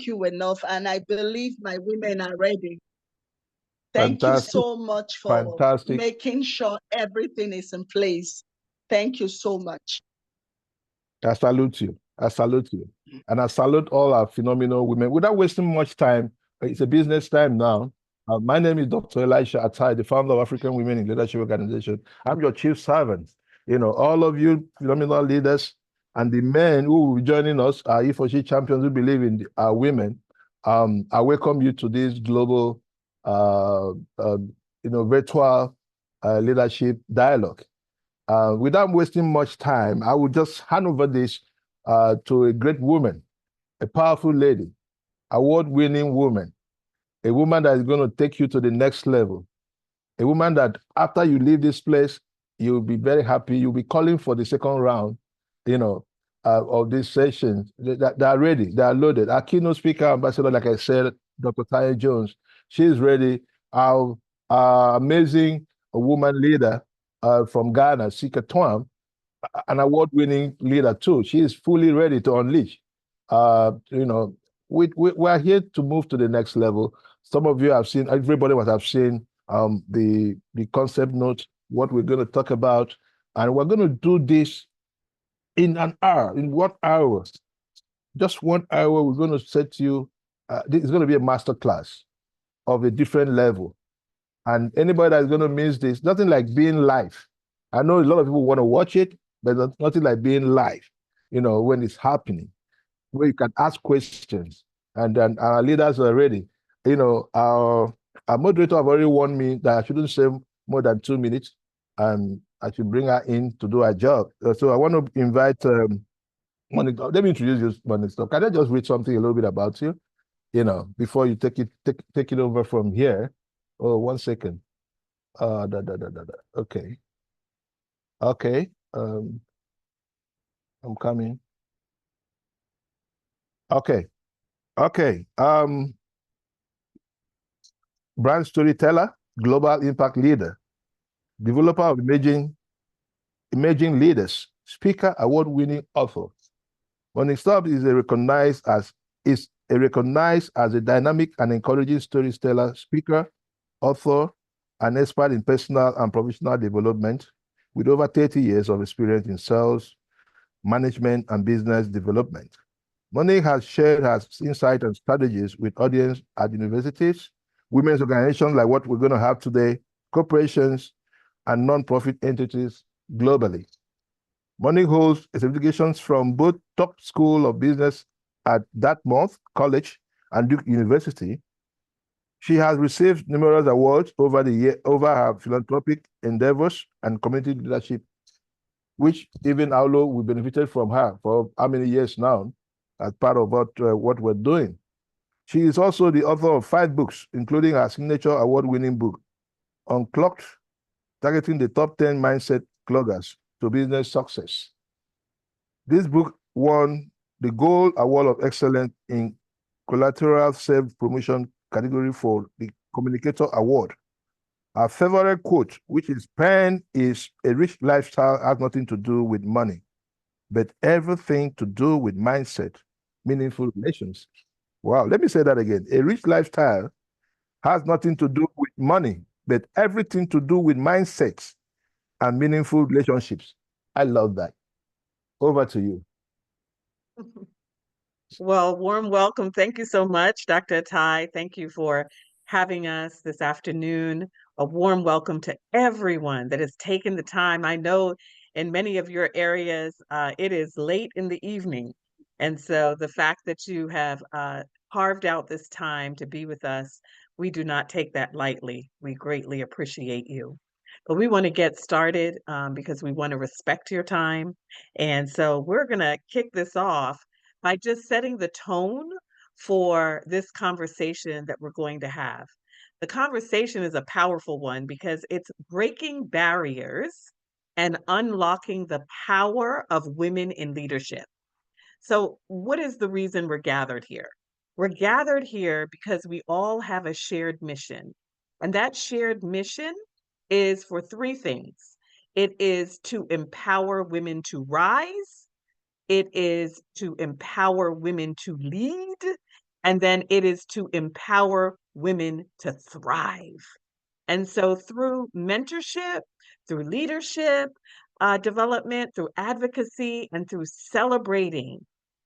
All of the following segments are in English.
you enough, and I believe my women are ready. Thank Fantastic. you so much for Fantastic. making sure everything is in place. Thank you so much. I salute you. I salute you. And I salute all our phenomenal women. Without wasting much time, it's a business time now. My name is Dr. Elisha Atai, the founder of African Women in Leadership Organization. I'm your chief servant. You know, all of you phenomenal leaders and the men who will be joining us, our E4C champions who believe in our women. I welcome you to this global, virtual leadership dialogue. Without wasting much time, I will just hand over this to a great woman, a powerful lady, award-winning woman, a woman that is going to take you to the next level, a woman that after you leave this place, you'll be very happy. You'll be calling for the second round, of this session. They are ready. They are loaded. Our keynote speaker, ambassador, like I said, Dr. Taya Jones, she's ready. Our amazing woman leader from Ghana, Sika Twam, an award-winning leader too. She is fully ready to unleash. We are here to move to the next level. Some of you have seen, everybody must have seen the concept note, what we're going to talk about, and we're going to do this in an hour. In what hour? Just 1 hour. We're going to set you. This is going to be a master class of a different level, and anybody that's going to miss this, nothing like being live. I know a lot of people want to watch it, but nothing like being live. When it's happening, where you can ask questions, and then our leaders are ready. Our moderator have already warned me that I shouldn't say more than 2 minutes, and I should bring her in to do her job. So I want to invite Monica. Let me introduce you, Monica. Can I just read something a little bit about you? Before you take it over from here. Oh, 1 second. Okay. Okay. I'm coming. Okay. Okay. Brand storyteller, global impact leader, developer of emerging leaders, speaker, award-winning author. Monique Stubbs is recognized as a dynamic and encouraging storyteller, speaker, author, and expert in personal and professional development with over 30 years of experience in sales, management, and business development. Monique has shared her insight and strategies with audience at universities, women's organizations like what we're going to have today, corporations, and non-profit entities globally. Monique holds certifications from both top School of Business at Dartmouth College and Duke University. She has received numerous awards over her philanthropic endeavors and community leadership, which even Awlo, we benefited from her for how many years now as part of what we're doing. She is also the author of 5 books, including her signature award-winning book, Unclocked, Targeting the Top 10 Mindset Cloggers to Business Success. This book won the Gold Award of Excellence in Collateral Self-Promotion category for the Communicator Award. Our favorite quote, which is penned, is "A rich lifestyle has nothing to do with money, but everything to do with mindset, meaningful relations." Wow, let me say that again. A rich lifestyle has nothing to do with money, but everything to do with mindsets and meaningful relationships. I love that. Over to you. Well, warm welcome. Thank you so much, Dr. Atai. Thank you for having us this afternoon. A warm welcome to everyone that has taken the time. I know in many of your areas, it is late in the evening. And so the fact that you have carved out this time to be with us, we do not take that lightly. We greatly appreciate you. But we want to get started because we want to respect your time. And so we're going to kick this off by just setting the tone for this conversation that we're going to have. The conversation is a powerful one because it's breaking barriers and unlocking the power of women in leadership. So, what is the reason we're gathered here? We're gathered here because we all have a shared mission. And that shared mission is for 3 things. It is to empower women to rise, it is to empower women to lead, And then it is to empower women to thrive. And so through mentorship, through leadership development, through advocacy, and through celebrating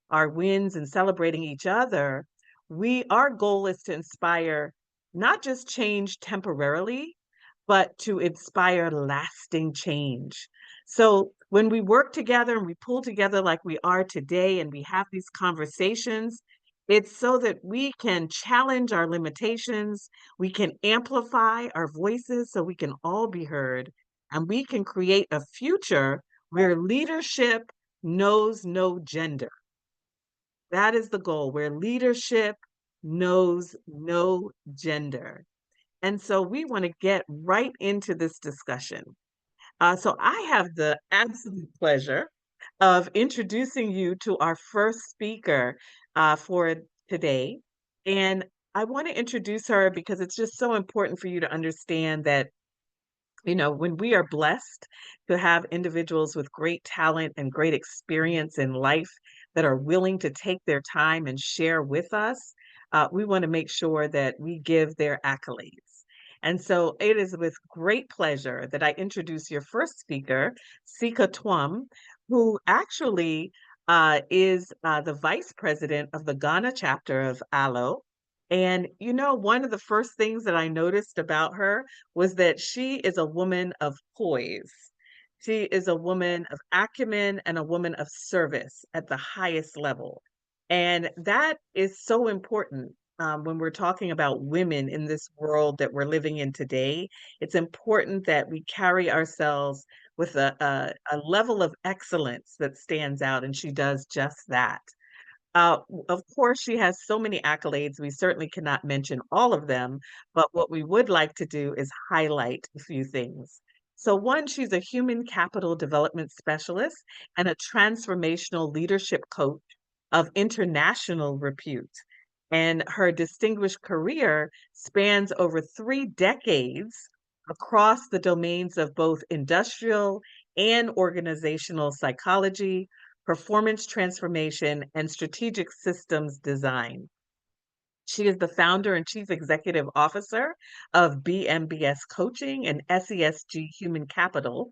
our wins and celebrating each other, our goal is to inspire not just change temporarily, but to inspire lasting change. So when we work together and we pull together like we are today and we have these conversations, it's so that we can challenge our limitations, we can amplify our voices so we can all be heard, and we can create a future where leadership knows no gender. That is the goal, where leadership knows no gender. And so we want to get right into this discussion. So I have the absolute pleasure of introducing you to our first speaker for today. And I want to introduce her because it's just so important for you to understand that, you know, when we are blessed to have individuals with great talent and great experience in life that are willing to take their time and share with us, we want to make sure that we give their accolades. And so it is with great pleasure that I introduce your first speaker, Sika Twum, who actually is the vice president of the Ghana chapter of Awlo. And, you know, one of the first things that I noticed about her was that she is a woman of poise. She is a woman of acumen and a woman of service at the highest level. And that is so important when we're talking about women in this world that we're living in today. It's important that we carry ourselves with a level of excellence that stands out, and she does just that. Of course, she has so many accolades. We certainly cannot mention all of them, but what we would like to do is highlight a few things. So one, she's a human capital development specialist and a transformational leadership coach of international repute. And her distinguished career spans over 3 decades across the domains of both industrial and organizational psychology, performance transformation, and strategic systems design. She is the founder and chief executive officer of BMBS Coaching and SESG Human Capital.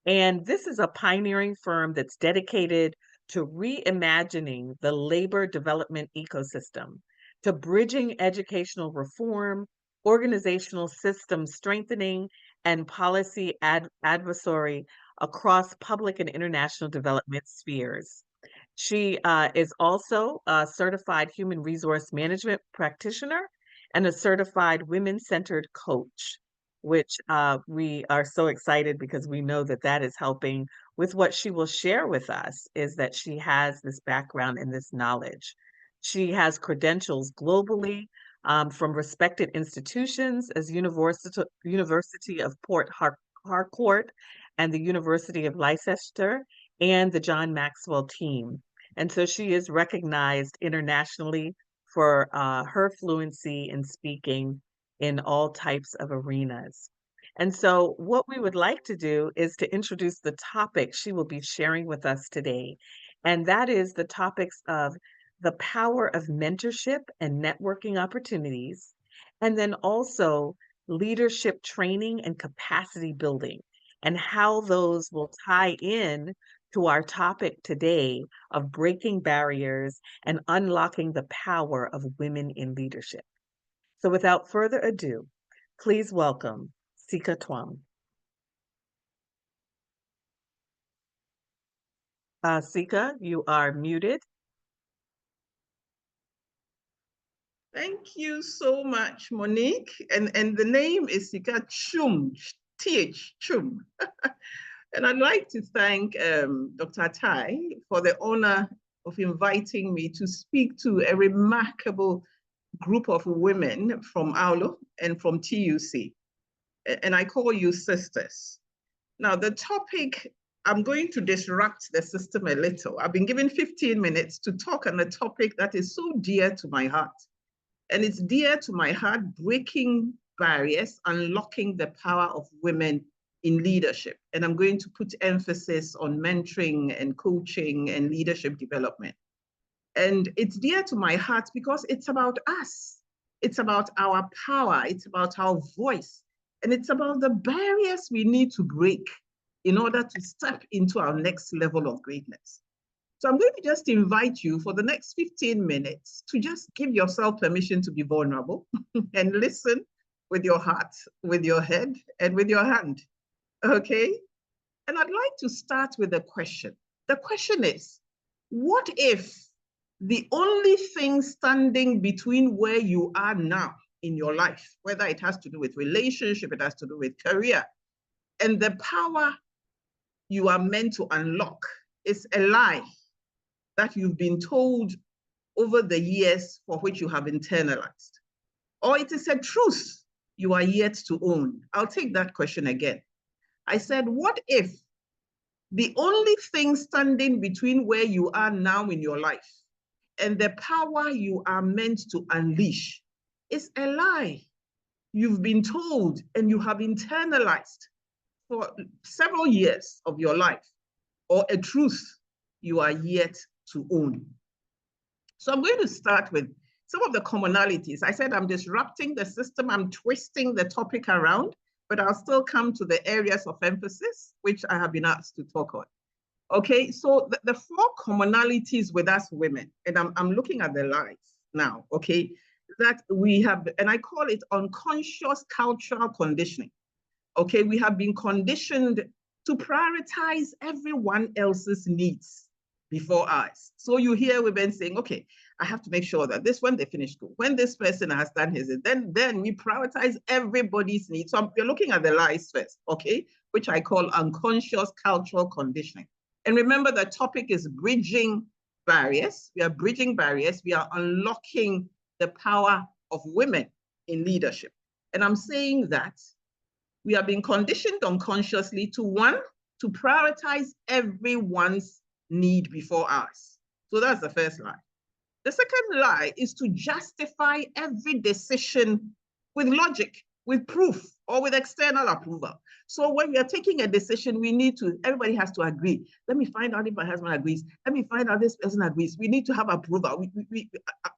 And this is a pioneering firm that's dedicated to reimagining the labor development ecosystem, to bridging educational reform, organizational system strengthening, and policy advocacy across public and international development spheres. She is also a certified human resource management practitioner and a certified women-centered coach, which we are so excited because we know that that is helping with what she will share with us, is that she has this background and this knowledge. She has credentials globally from respected institutions as University of Port Harcourt and the University of Leicester and the John Maxwell team. And so she is recognized internationally for her fluency in speaking in all types of arenas. And so what we would like to do is to introduce the topic she will be sharing with us today. And that is the topics of the power of mentorship and networking opportunities, and then also leadership training and capacity building, and how those will tie in to our topic today of breaking barriers and unlocking the power of women in leadership. So without further ado, please welcome Sika Twum. Sika, you are muted. Thank you so much, Monique. And the name is Sika Chum, TH Chum. And I'd like to thank Dr. Tai for the honor of inviting me to speak to a remarkable group of women from Awlo and from TUC. And I call you sisters. Now, the topic, I'm going to disrupt the system a little. I've been given 15 minutes to talk on a topic that is so dear to my heart. And it's dear to my heart, breaking barriers, unlocking the power of women in leadership. And I'm going to put emphasis on mentoring and coaching and leadership development. And it's dear to my heart because it's about us. It's about our power. It's about our voice. And it's about the barriers we need to break in order to step into our next level of greatness. So I'm going to just invite you for the next 15 minutes to just give yourself permission to be vulnerable and listen with your heart, with your head, and with your hand. Okay? And I'd like to start with a question. The question is, what if the only thing standing between where you are now in your life, whether it has to do with relationship, it has to do with career, and the power you are meant to unlock is a lie that you've been told over the years for which you have internalized? Or it is a truth you are yet to own? I'll take that question again. I said, what if the only thing standing between where you are now in your life and the power you are meant to unleash is a lie you've been told and you have internalized for several years of your life, or a truth you are yet to own? So I'm going to start with some of the commonalities. I said I'm disrupting the system, I'm twisting the topic around, but I'll still come to the areas of emphasis which I have been asked to talk on. Okay, so the four commonalities with us women, and I'm looking at the lies now, okay, that we have, and I call it unconscious cultural conditioning. Okay, we have been conditioned to prioritize everyone else's needs before ours. So you hear women saying, okay, I have to make sure that this, when they finish school, when this person has done his, then we prioritize everybody's needs. So you're looking at the lies first, okay, which I call unconscious cultural conditioning. And remember, the topic is bridging barriers. We are bridging barriers. We are unlocking the power of women in leadership. And I'm saying that we are being conditioned unconsciously to, one, to prioritize everyone's need before ours. So that's the first lie. The second lie is to justify every decision with logic, with proof, or with external approval. So when we are taking a decision, we need to, everybody has to agree. Let me find out if my husband agrees. Let me find out this person agrees. We need to have approval.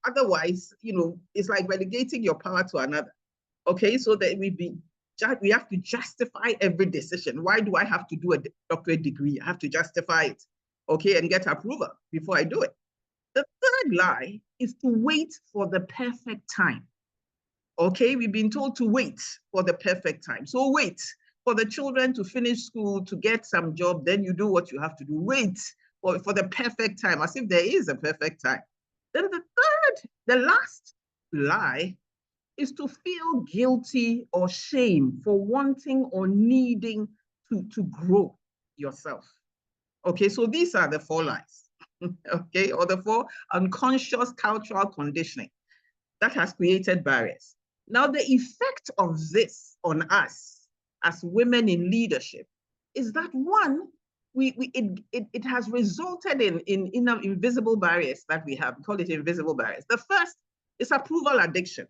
Otherwise, you know, it's like relegating your power to another. Okay, so that we have to justify every decision. Why do I have to do a doctorate degree? I have to justify it, okay, and get approval before I do it. The third lie is to wait for the perfect time. Okay, we've been told to wait for the perfect time. So wait for the children to finish school, to get some job, then you do what you have to do. Wait for the perfect time, as if there is a perfect time. Then the last lie is to feel guilty or shame for wanting or needing to grow yourself. Okay, so these are the four lies, okay, or the four unconscious cultural conditioning that has created barriers. Now, the effect of this on us as women in leadership is that, one, it has resulted in invisible barriers that we have. We call it invisible barriers. The first is approval addiction.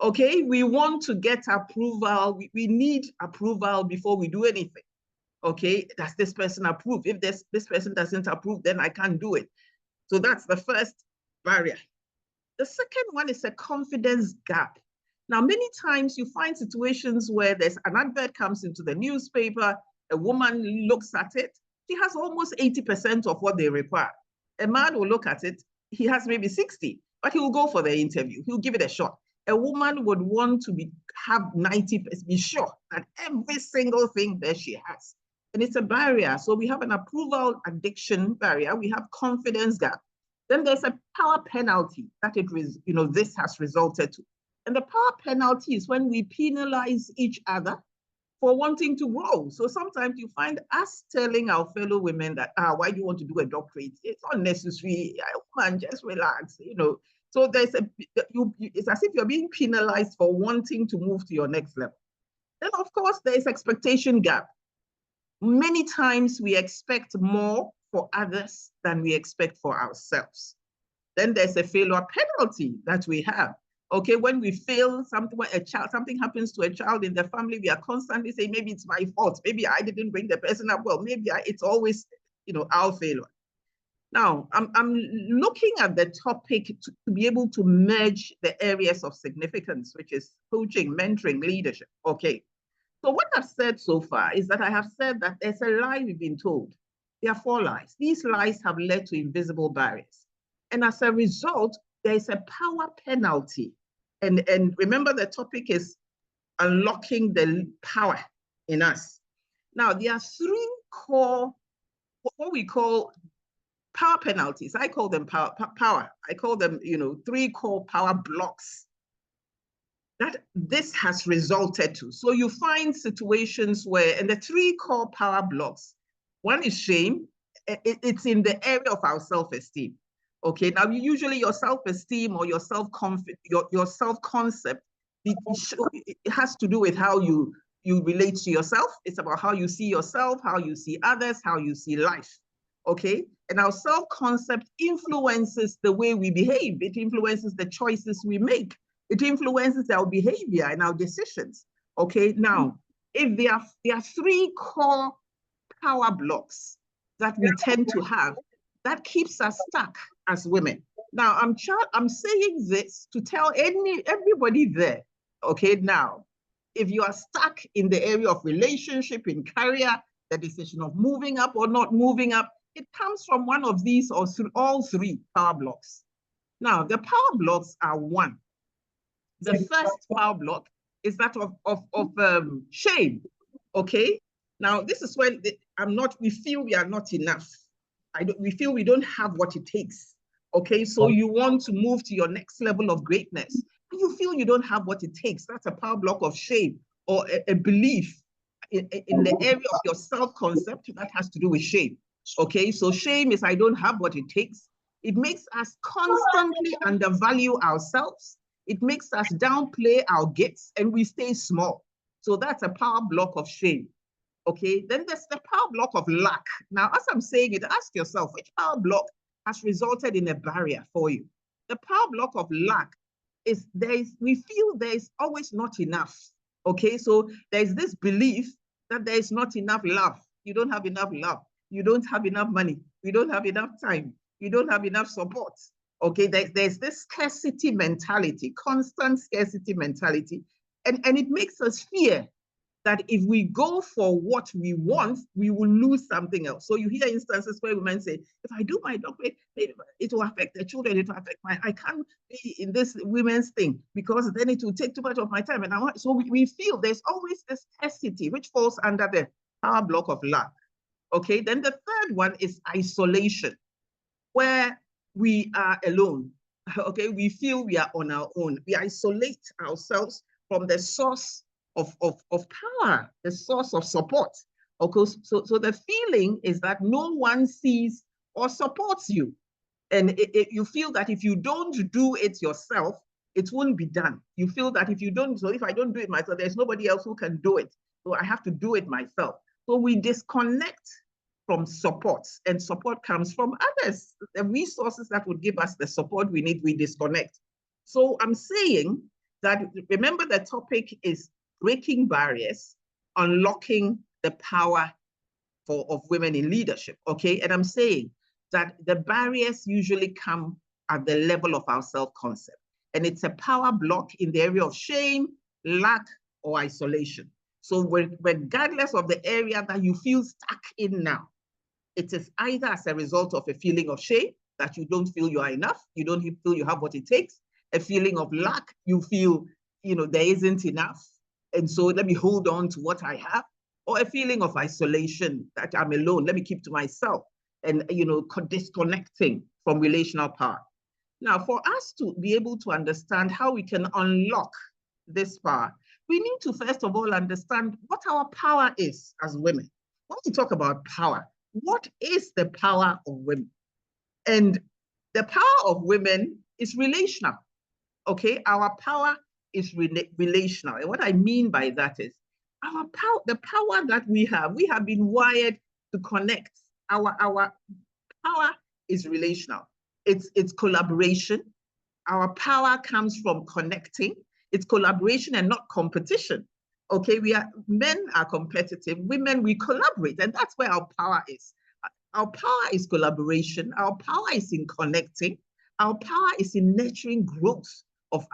Okay, we want to get approval. We need approval before we do anything. Okay, does this person approve? If this person doesn't approve, then I can't do it. So that's the first barrier. The second one is a confidence gap. Now, many times you find situations where there's an advert comes into the newspaper, a woman looks at it, she has almost 80% of what they require. A man will look at it, he has maybe 60, but he will go for the interview, he'll give it a shot. A woman would want to have 90%, be sure that every single thing that she has. And it's a barrier. So we have an approval addiction barrier, we have confidence gap. Then there's a power penalty that this has resulted to. And the power penalty is when we penalize each other for wanting to grow. So sometimes you find us telling our fellow women that, why do you want to do a doctorate? It's unnecessary. Man, just relax, So it's as if you're being penalized for wanting to move to your next level. Then, of course, there's expectation gap. Many times we expect more for others than we expect for ourselves. Then there's a failure penalty that we have. Okay, when we fail something, when something happens to a child in the family, we are constantly saying, maybe it's my fault, maybe I didn't bring the person up well, maybe it's always, our failure. Now, I'm looking at the topic to be able to merge the areas of significance, which is coaching, mentoring, leadership. Okay. So what I've said so far is that I have said that there's a lie we've been told. There are 4 lies. These lies have led to invisible barriers. And as a result, there's a power penalty. And remember, the topic is unlocking the power in us. Now, there are 3 core, what we call power penalties. I call them power. I call them, 3 core power blocks that this has resulted to. So you find situations where, and the 3 core power blocks, one is shame. It's in the area of our self-esteem. Okay, now usually your self-esteem or your self-concept, it has to do with how you relate to yourself. It's about how you see yourself, how you see others, how you see life. Okay, and our self-concept influences the way we behave. It influences the choices we make. It influences our behavior and our decisions. Okay, now, if there are 3 core power blocks that we tend to have, that keeps us stuck as women. Now, I'm saying this to tell everybody there, okay, now, if you are stuck in the area of relationship, in career, the decision of moving up or not moving up, it comes from one of these or all 3 power blocks. Now, the power blocks are 1. The first power block is that of shame. Okay. Now, this is when we feel we are not enough. We feel we don't have what it takes. Okay. So you want to move to your next level of greatness. You feel you don't have what it takes. That's a power block of shame or a belief in the area of your self-concept that has to do with shame. Okay. So shame is I don't have what it takes. It makes us constantly undervalue ourselves. It makes us downplay our gifts and we stay small. So that's a power block of shame. Okay, then there's the power block of lack. Now, as I'm saying it, ask yourself, which power block has resulted in a barrier for you? The power block of lack is we feel there's always not enough. Okay, so there's this belief that there's not enough love. You don't have enough love. You don't have enough money. You don't have enough time. You don't have enough support. Okay, there's this scarcity mentality, constant scarcity mentality, and it makes us fear that if we go for what we want, we will lose something else. So you hear instances where women say, if I do my doctorate, it will affect the children, it will affect I can't be in this women's thing because then it will take too much of my time. And so we feel there's always this scarcity, which falls under the power block of lack. Okay, then the third one is isolation, where we are alone. Okay, we feel we are on our own. We isolate ourselves from the source of power, the source of support. Okay, so the feeling is that no one sees or supports you. And you feel that if you don't do it yourself, it won't be done. You feel that if I don't do it myself, there's nobody else who can do it. So I have to do it myself. So we disconnect from support, and support comes from others. The resources that would give us the support we need, we disconnect. So I'm saying that, remember, the topic is breaking barriers, unlocking the power of women in leadership, okay? And I'm saying that the barriers usually come at the level of our self-concept. And it's a power block in the area of shame, lack, or isolation. So regardless of the area that you feel stuck in now, it is either as a result of a feeling of shame, that you don't feel you are enough, you don't feel you have what it takes, a feeling of lack, you feel, there isn't enough, and so let me hold on to what I have, or a feeling of isolation, that I'm alone, let me keep to myself, and, disconnecting from relational power. Now, for us to be able to understand how we can unlock this power, we need to first of all understand what our power is as women. When we talk about power, what is the power of women? And the power of women is relational. Okay, our power is relational. And what I mean by that is our power, the power that we have been wired to connect. Our power is relational. It's collaboration. Our power comes from connecting. It's collaboration and not competition. Okay, men are competitive, women, we collaborate, and that's where our power is. Our power is collaboration. Our power is in connecting. Our power is in nurturing growth of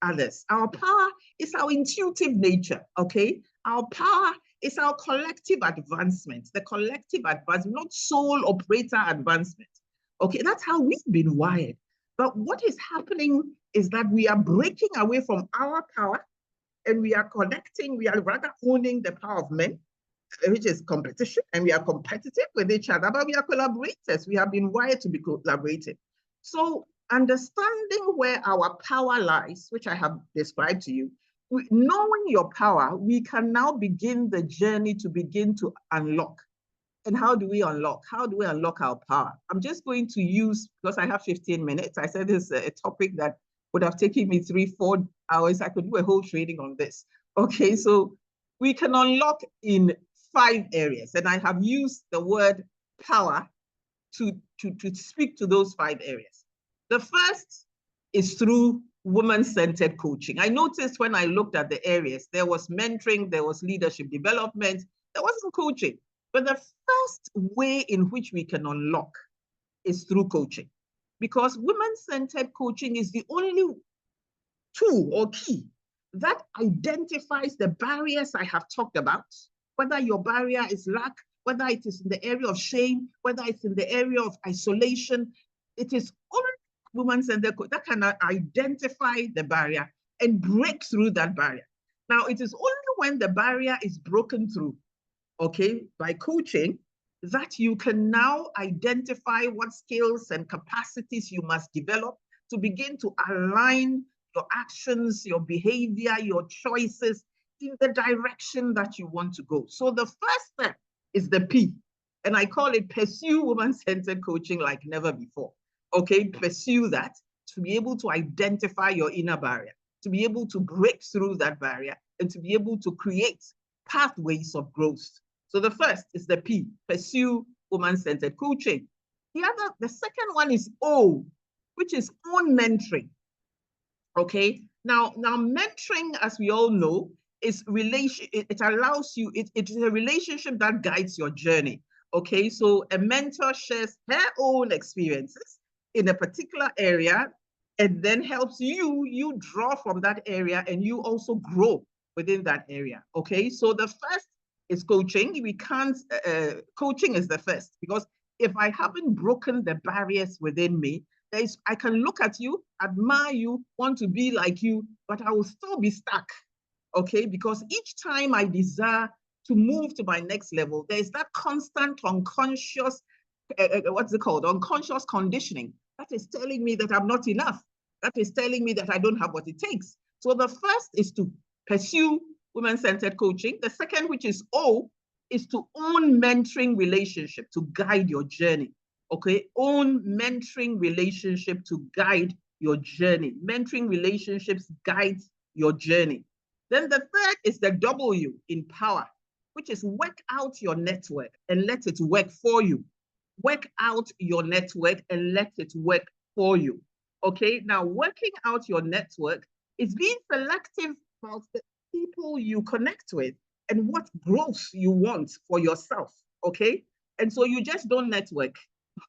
others. Our power is our intuitive nature, okay? Our power is our collective advancement, the collective advancement, not sole operator advancement. Okay, that's how we've been wired. But what is happening is that we are breaking away from our power and we are connecting, we are rather owning the power of men, which is competition, and we are competitive with each other, but we are collaborators. We have been wired to be collaborative. So understanding where our power lies, which I have described to you, knowing your power, we can now begin the journey to begin to unlock. And how do we unlock? How do we unlock our power? I'm just going to use, because I have 15 minutes, I said this is a topic that would have taken me 3-4 hours. I could do a whole training on this. Okay, so we can unlock in 5 areas. And I have used the word power to speak to those 5 areas. The first is through woman-centered coaching. I noticed when I looked at the areas, there was mentoring, there was leadership development, there wasn't coaching. But the first way in which we can unlock is through coaching, because women-centered coaching is the only tool or key that identifies the barriers I have talked about, whether your barrier is lack, whether it is in the area of shame, whether it's in the area of isolation. It is only women-centered coaching that can identify the barrier and break through that barrier. Now, it is only when the barrier is broken through, okay, by coaching, that you can now identify what skills and capacities you must develop to begin to align your actions, your behavior, your choices in the direction that you want to go. So the first step is the P, and I call it pursue woman-centered coaching like never before. Okay, pursue that to be able to identify your inner barrier, to be able to break through that barrier, and to be able to create pathways of growth. So the first is the P, pursue woman-centered coaching. The second one is O, which is own mentoring. Okay, now mentoring, as we all know, is it allows you, it is a relationship that guides your journey. Okay, so a mentor shares her own experiences in a particular area and then helps you draw from that area and you also grow within that area. Okay, so the first is coaching. We can't, coaching is the first, because if I haven't broken the barriers within me, I can look at you, admire you, want to be like you, but I will still be stuck, okay? Because each time I desire to move to my next level, there's that constant unconscious, what's it called? Unconscious conditioning that is telling me that I'm not enough. That is telling me that I don't have what it takes. So the first is to pursue women-centered coaching. The second, which is O, is to own mentoring relationship to guide your journey. Okay, own mentoring relationship to guide your journey. Mentoring relationships guide your journey. Then the third is the W in power, which is work out your network and let it work for you. Work out your network and let it work for you. Okay, now working out your network is being selective about the people you connect with and what growth you want for yourself. Okay, and so you just don't network.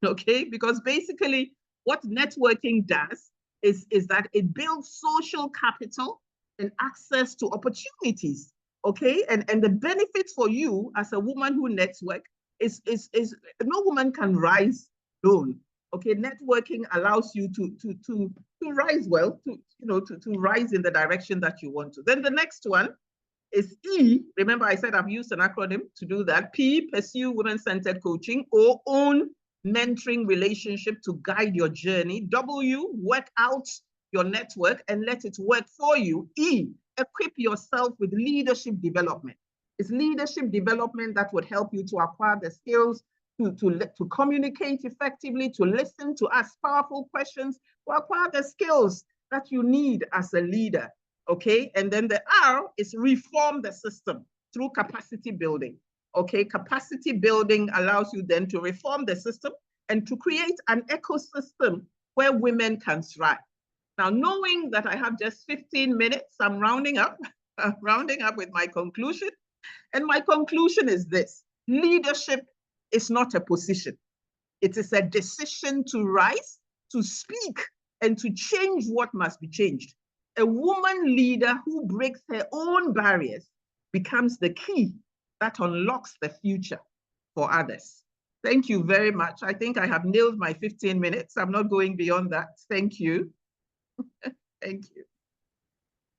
Okay, because basically what networking does is that it builds social capital and access to opportunities. Okay, and the benefits for you as a woman who network is no woman can rise alone. Okay, networking allows you to rise well, to rise in the direction that you want to. Then the next one is E. Remember, I said I've used an acronym to do that. P, pursue women-centered coaching, or own mentoring relationship to guide your journey. W, work out your network and let it work for you. E, equip yourself with leadership development. It's leadership development that would help you to acquire the skills to communicate effectively, to listen, to ask powerful questions, to acquire the skills that you need as a leader. Okay, and then the R is reform the system through capacity building. Okay, capacity building allows you then to reform the system and to create an ecosystem where women can thrive. Now, knowing that I have just 15 minutes, I'm rounding up with my conclusion. And my conclusion is this: leadership is not a position. It is a decision to rise, to speak, and to change what must be changed. A woman leader who breaks her own barriers becomes the key that unlocks the future for others. Thank you very much. I think I have nailed my 15 minutes. I'm not going beyond that. Thank you. Thank you.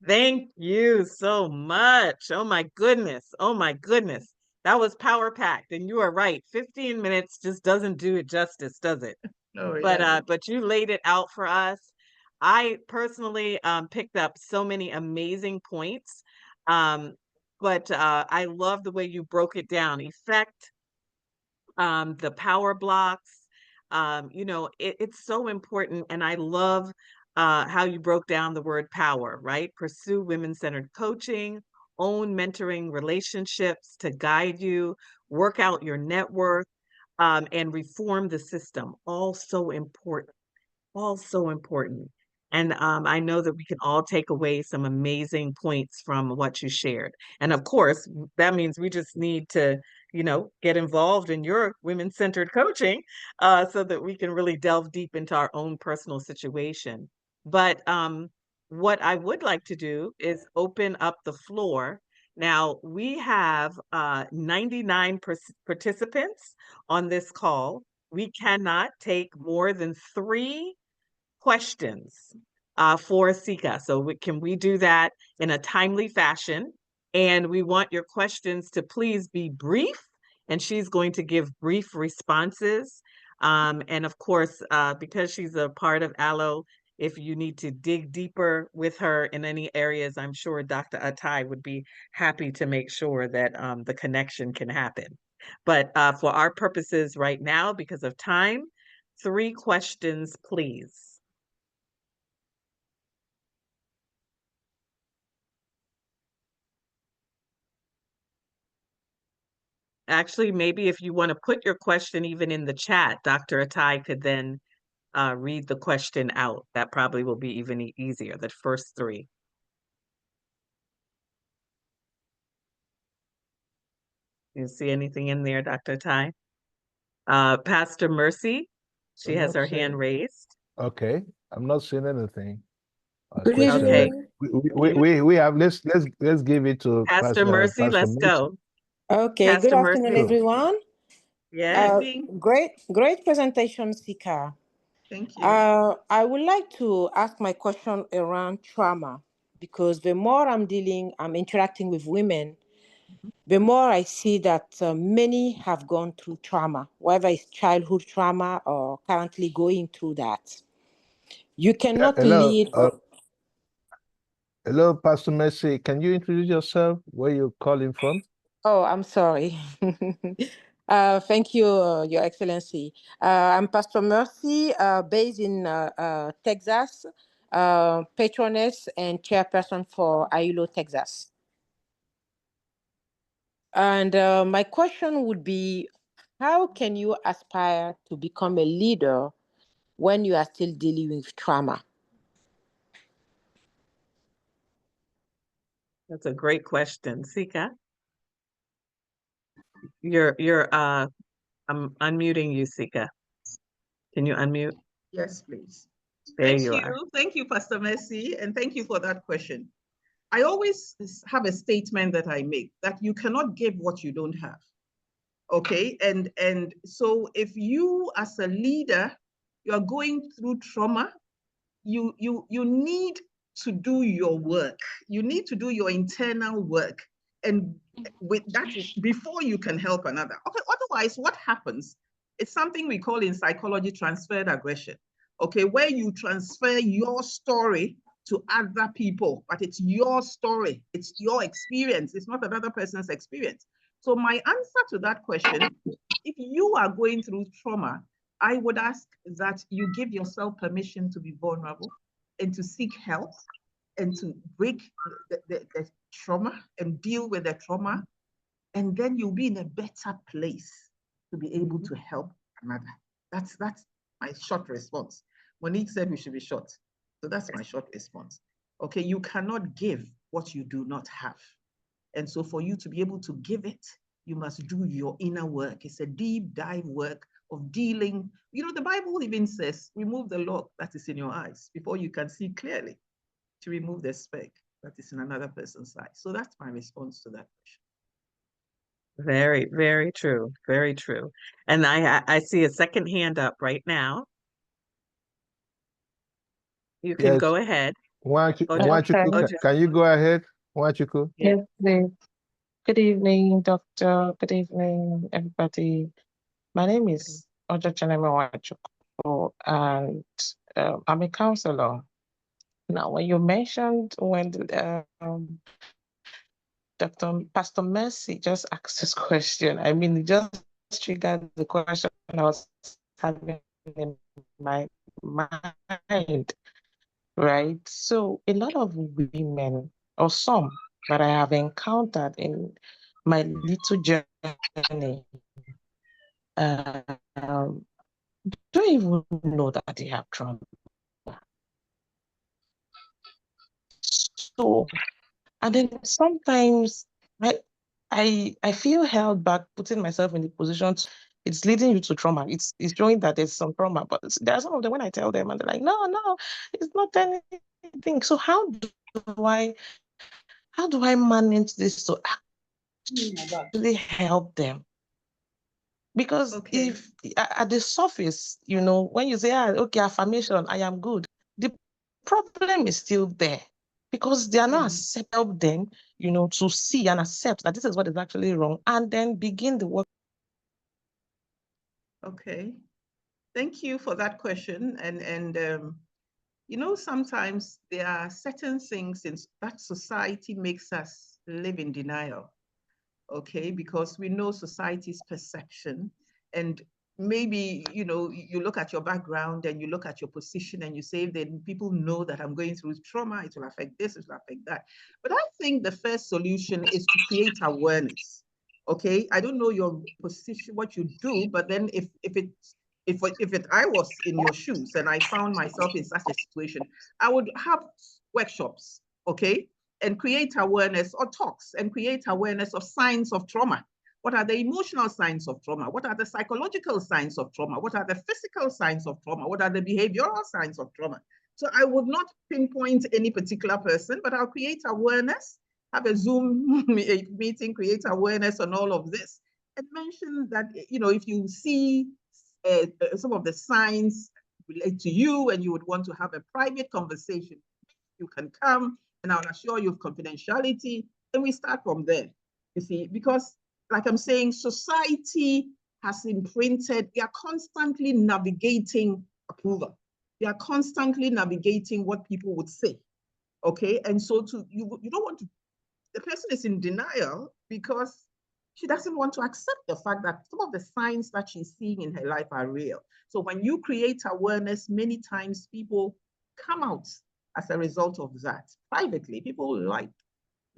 Thank you so much. Oh my goodness. Oh my goodness. That was power packed. And you are right. 15 minutes just doesn't do it justice, does it? No, But you laid it out for us. I personally picked up so many amazing points. But I love the way you broke it down. Effect, the power blocks. You know, it's so important. And I love how you broke down the word power, right? Pursue women-centered coaching, own mentoring relationships to guide you, work out your network, and reform the system. All so important. All so important. And I know that we can all take away some amazing points from what you shared. And of course, that means we just need to, you know, get involved in your women-centered coaching so that we can really delve deep into our own personal situation. But what I would like to do is open up the floor. Now, we have 99 participants on this call. We cannot take more than 3 questions for Sika. So can we do that in a timely fashion? And we want your questions to please be brief, and she's going to give brief responses. And of course, because she's a part of Awlo, if you need to dig deeper with her in any areas, I'm sure Dr. Atai would be happy to make sure that the connection can happen. But for our purposes right now, because of time, 3 questions, please. Actually, maybe if you want to put your question even in the chat, Dr. Atai could then read the question out. That probably will be even easier, the first 3. You see anything in there, Dr. Atai? Pastor Mercy, she I'm has not her seeing. hand raised. Okay, I'm not seeing anything. Good Question. Okay. evening. We have. Let's give it to Pastor Mercy, let's Mercy. go. Okay, good Pastor afternoon, Mercy. everyone. Yes. Great presentation, Sika. Thank you. I would like to ask my question around trauma, because the more I'm interacting with women, the more I see that many have gone through trauma, whether it's childhood trauma or currently going through that. You cannot Hello. lead. Hello, Pastor Mercy. Can you introduce yourself? Where you calling from? Oh, I'm sorry. Thank you, Your Excellency. I'm Pastor Mercy, based in Texas, patroness and chairperson for Awlo, Texas. And my question would be, how can you aspire to become a leader when you are still dealing with trauma? That's a great question. Sika? I'm unmuting you, Sika. Can you unmute? Yes, please. There you are. Thank you, Pastor Mercy, and thank you for that question. I always have a statement that I make, that you cannot give what you don't have. Okay, and so if you as a leader, you are going through trauma, you need to do your work. You need to do your internal work, and with that, before you can help another. Okay, otherwise, what happens? It's something we call in psychology transferred aggression. Okay, where you transfer your story to other people, but it's your story, it's your experience, it's not another person's experience. So my answer to that question, if you are going through trauma, I would ask that you give yourself permission to be vulnerable and to seek help and to break the trauma and deal with the trauma. And then you'll be in a better place to be able to help another. That's my short response. Monique said we should be short. So that's my short response. Okay, you cannot give what you do not have. And so for you to be able to give it, you must do your inner work. It's a deep dive work of dealing. You know, the Bible even says, remove the log that is in your eyes before you can see clearly, to remove the speck that is in another person's eye. So that's my response to that question. Very, very true. Very true. And I see a second hand up right now. You can Yes. go ahead. Nwachukwu, can you go ahead? Nwachukwu? Yes, please. Good evening, doctor. Good evening, everybody. My name is Ojo Cheneme Nwachukwu, and I'm a counselor. Now, when you mentioned when Pastor Mercy just asked this question, I mean, it just triggered the question I was having in my mind, right? So a lot of women, or some that I have encountered in my little journey, don't even know that they have trauma. So, and then sometimes I feel held back putting myself in the position it's leading you to trauma. It's showing that there's some trauma, but there are some of them when I tell them and they're like, no, it's not anything. So how do I manage this to actually help them? Because if at the surface, you know, when you say, okay, affirmation, I am good, the problem is still there because they are not help them, you know, to see and accept that this is what is actually wrong and then begin the work. Okay. Thank you for that question. And you know, sometimes there are certain things in that society makes us live in denial. Okay, because we know society's perception, and maybe, you know, you look at your background and you look at your position and you say, then people know that I'm going through trauma, it will affect this, it will affect that. But I think the first solution is to create awareness. Okay, I don't know your position, what you do, but then if I was in your shoes and I found myself in such a situation, I would have workshops, okay, and create awareness, or talks and create awareness of signs of trauma. What are the emotional signs of trauma? What are the psychological signs of trauma? What are the physical signs of trauma? What are the behavioral signs of trauma? So I would not pinpoint any particular person, but I'll create awareness, have a Zoom meeting, create awareness on all of this, and mention that, you know, if you see some of the signs relate to you and you would want to have a private conversation, you can come and I'll assure you of confidentiality. And we start from there, you see, because like I'm saying, society has imprinted, they are constantly navigating approval. They are constantly navigating what people would say, okay? And so you don't want to, the person is in denial because she doesn't want to accept the fact that some of the signs that she's seeing in her life are real. So when you create awareness, many times people come out as a result of that. Privately, people like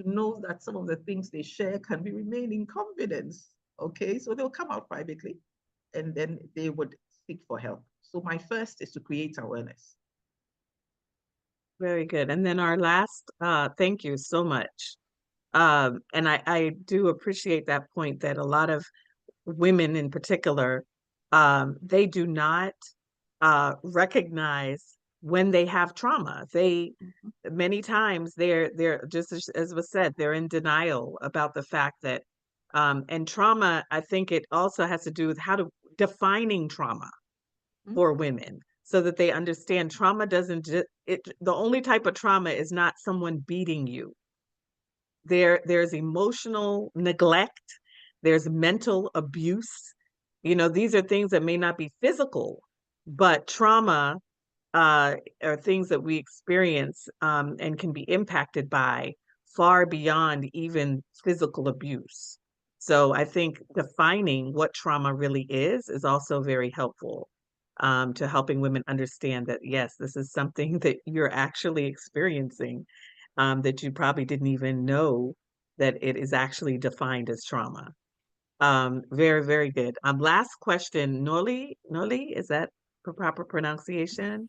to know that some of the things they share can be remain in confidence. Okay, so they'll come out privately and then they would seek for help. So my first is to create awareness. Very good. And then our last, thank you so much. And I do appreciate that point that a lot of women in particular, they do not recognize when they have trauma. They many times they're just as was said, they're in denial about the fact that and trauma, I think it also has to do with how to defining trauma for women so that they understand trauma doesn't the only type of trauma is not someone beating you. There's emotional neglect, there's mental abuse. You know, these are things that may not be physical, but trauma are things that we experience and can be impacted by far beyond even physical abuse. So I think defining what trauma really is also very helpful to helping women understand that, yes, this is something that you're actually experiencing that you probably didn't even know that it is actually defined as trauma. Very, very good. Last question, Noli, is that the proper pronunciation?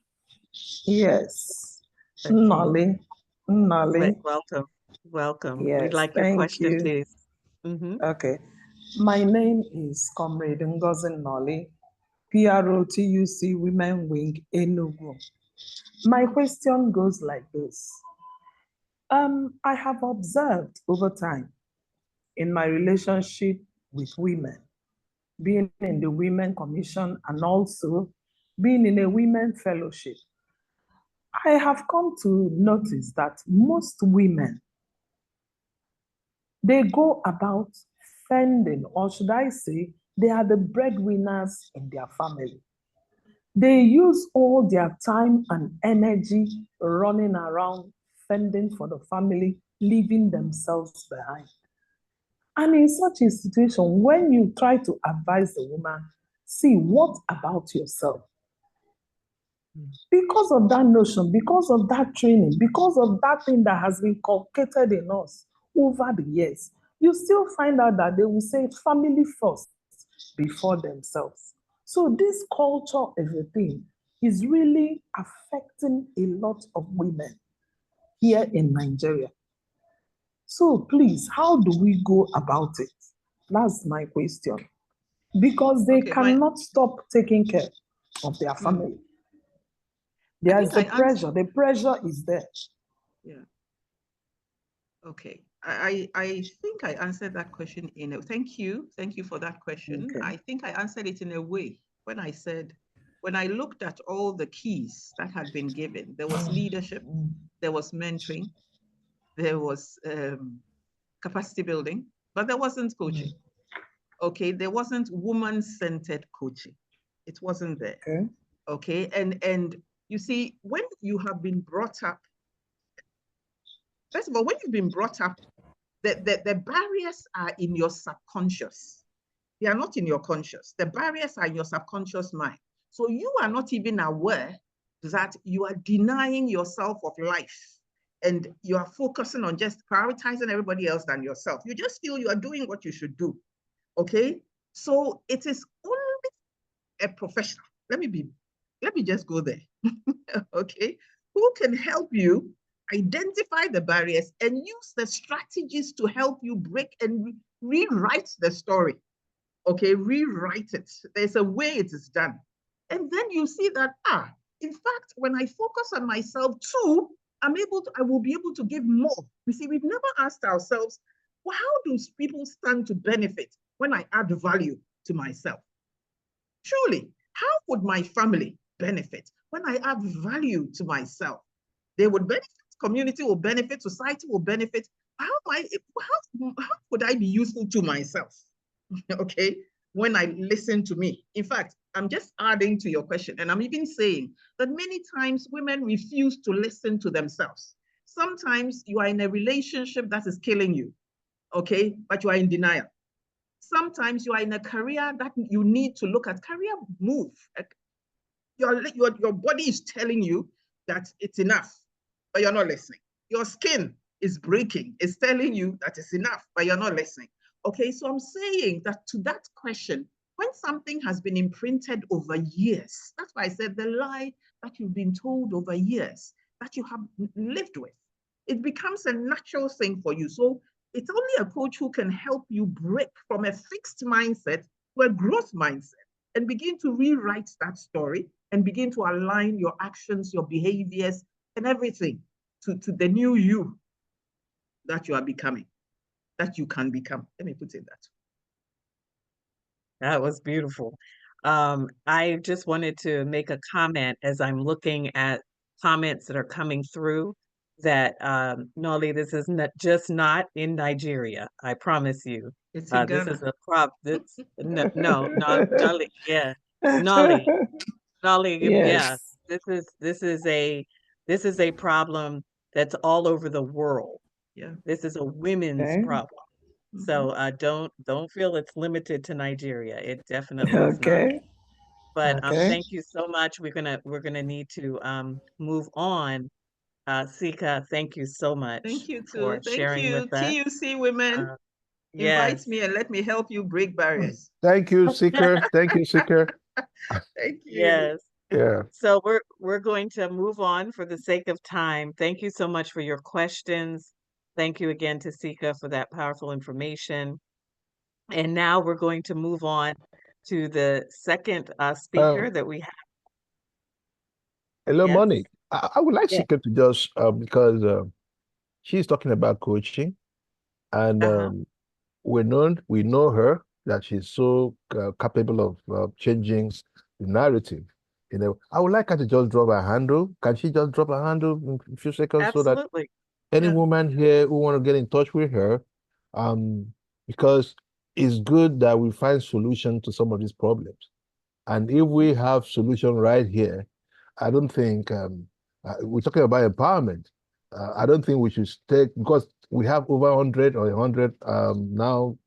Yes. Okay. Nolly. Welcome. We'd Yes, like your thank question, you. please. Okay. My name is Comrade Ngozi Nolly. PROTUC Women Wing Enugu. My question goes like this. I have observed over time in my relationship with women, being in the Women Commission and also being in a women fellowship, I have come to notice that most women, they go about fending, or should I say, they are the breadwinners in their family. They use all their time and energy running around fending for the family, leaving themselves behind. And in such a situation, when you try to advise the woman, see, what about yourself? Because of that notion, because of that training, because of that thing that has been inculcated in us over the years, you still find out that they will say family first before themselves. So this culture of a thing is really affecting a lot of women here in Nigeria. So please, how do we go about it? That's my question. Because they Okay, cannot stop taking care of their family. There's the pressure. The pressure is there. Yeah. Okay. I think I answered that question in a, thank you for that question. Okay. I think I answered it in a way when I said, when I looked at all the keys that had been given, there was leadership, there was mentoring, there was capacity building, but there wasn't coaching. Okay, there wasn't woman-centered coaching. It wasn't there. Okay. Okay, and you see, when you have been brought up, first of all, when you've been brought up, the barriers are in your subconscious. They are not in your conscious. The barriers are in your subconscious mind. So you are not even aware that you are denying yourself of life and you are focusing on just prioritizing everybody else than yourself. You just feel you are doing what you should do. Okay? So it is only a professional. Let me just go there. Okay? Who can help you identify the barriers and use the strategies to help you break and rewrite the story. Okay, rewrite it. There's a way it is done. And then you see that, in fact, when I focus on myself too, I will be able to give more. You see, we've never asked ourselves, well, how do people stand to benefit when I add value to myself? Truly, how would my family benefit when I add value to myself? They would benefit, community will benefit, society will benefit. How would I be useful to myself? Okay, when I listen to me. In fact, I'm just adding to your question, and I'm even saying that many times women refuse to listen to themselves. Sometimes you are in a relationship that is killing you, okay, but you are in denial. Sometimes you are in a career that you need to look at, career move. Your body is telling you that it's enough, but you're not listening. Your skin is breaking, it's telling you that it's enough, but you're not listening. Okay, so I'm saying that to that question, when something has been imprinted over years, that's why I said the lie that you've been told over years, that you have lived with, it becomes a natural thing for you. So it's only a coach who can help you break from a fixed mindset to a growth mindset and begin to rewrite that story and begin to align your actions, your behaviors, and everything to the new you that you are becoming, that you can become. Let me put it that way. That was beautiful. I just wanted to make a comment as I'm looking at comments that are coming through that Nolly, this is not in Nigeria. I promise you. It's in This Ghana. is a prop. No, Nolly, yeah, Nolly, yeah. Yes. This is a problem that's all over the world. Yeah. This is a women's Okay. problem. So don't feel it's limited to Nigeria. It definitely is not. Okay. But Okay. thank you so much. We're gonna need to move on. Sika, thank you so much Thank you for too. Thank sharing you. with us. TUC Women, invite Yes. me and let me help you break barriers. Thank you, Seeker. Thank you, Seeker. Thank you. Yes. Yeah. So we're going to move on for the sake of time. Thank you so much for your questions. Thank you again to Sika for that powerful information. And now we're going to move on to the second speaker that we have. Hello, Yes. Monique. I would like Yeah. Sika to just, because she's talking about coaching, and we know her, that she's so capable of changing the narrative. You know, I would like her to just drop her handle. Can she just drop her handle in a few seconds so that Absolutely. any Yeah. woman here who want to get in touch with her, because it's good that we find solution to some of these problems. And if we have solution right here, I don't think we're talking about empowerment. I don't think we should take, because we have over 100 or 100 now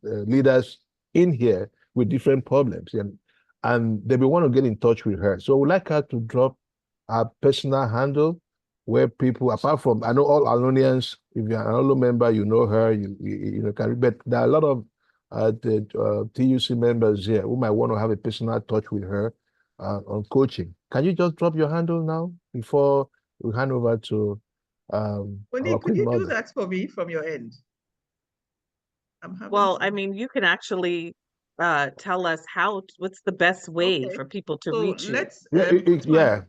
leaders in here with different problems, and they will want to get in touch with her. So I would like her to drop her personal handle where people, apart from, I know all Alonians, if you're an Awlo member, you know her, you know, but there are a lot of the TUC members here who might want to have a personal touch with her on coaching. Can you just drop your handle now before we hand over to our Monique, could Queen you do Mother? that for me from your end? I'm having Well, I some. mean, you can actually tell us what's the best way Okay. for people to So reach you. let's Yeah, put my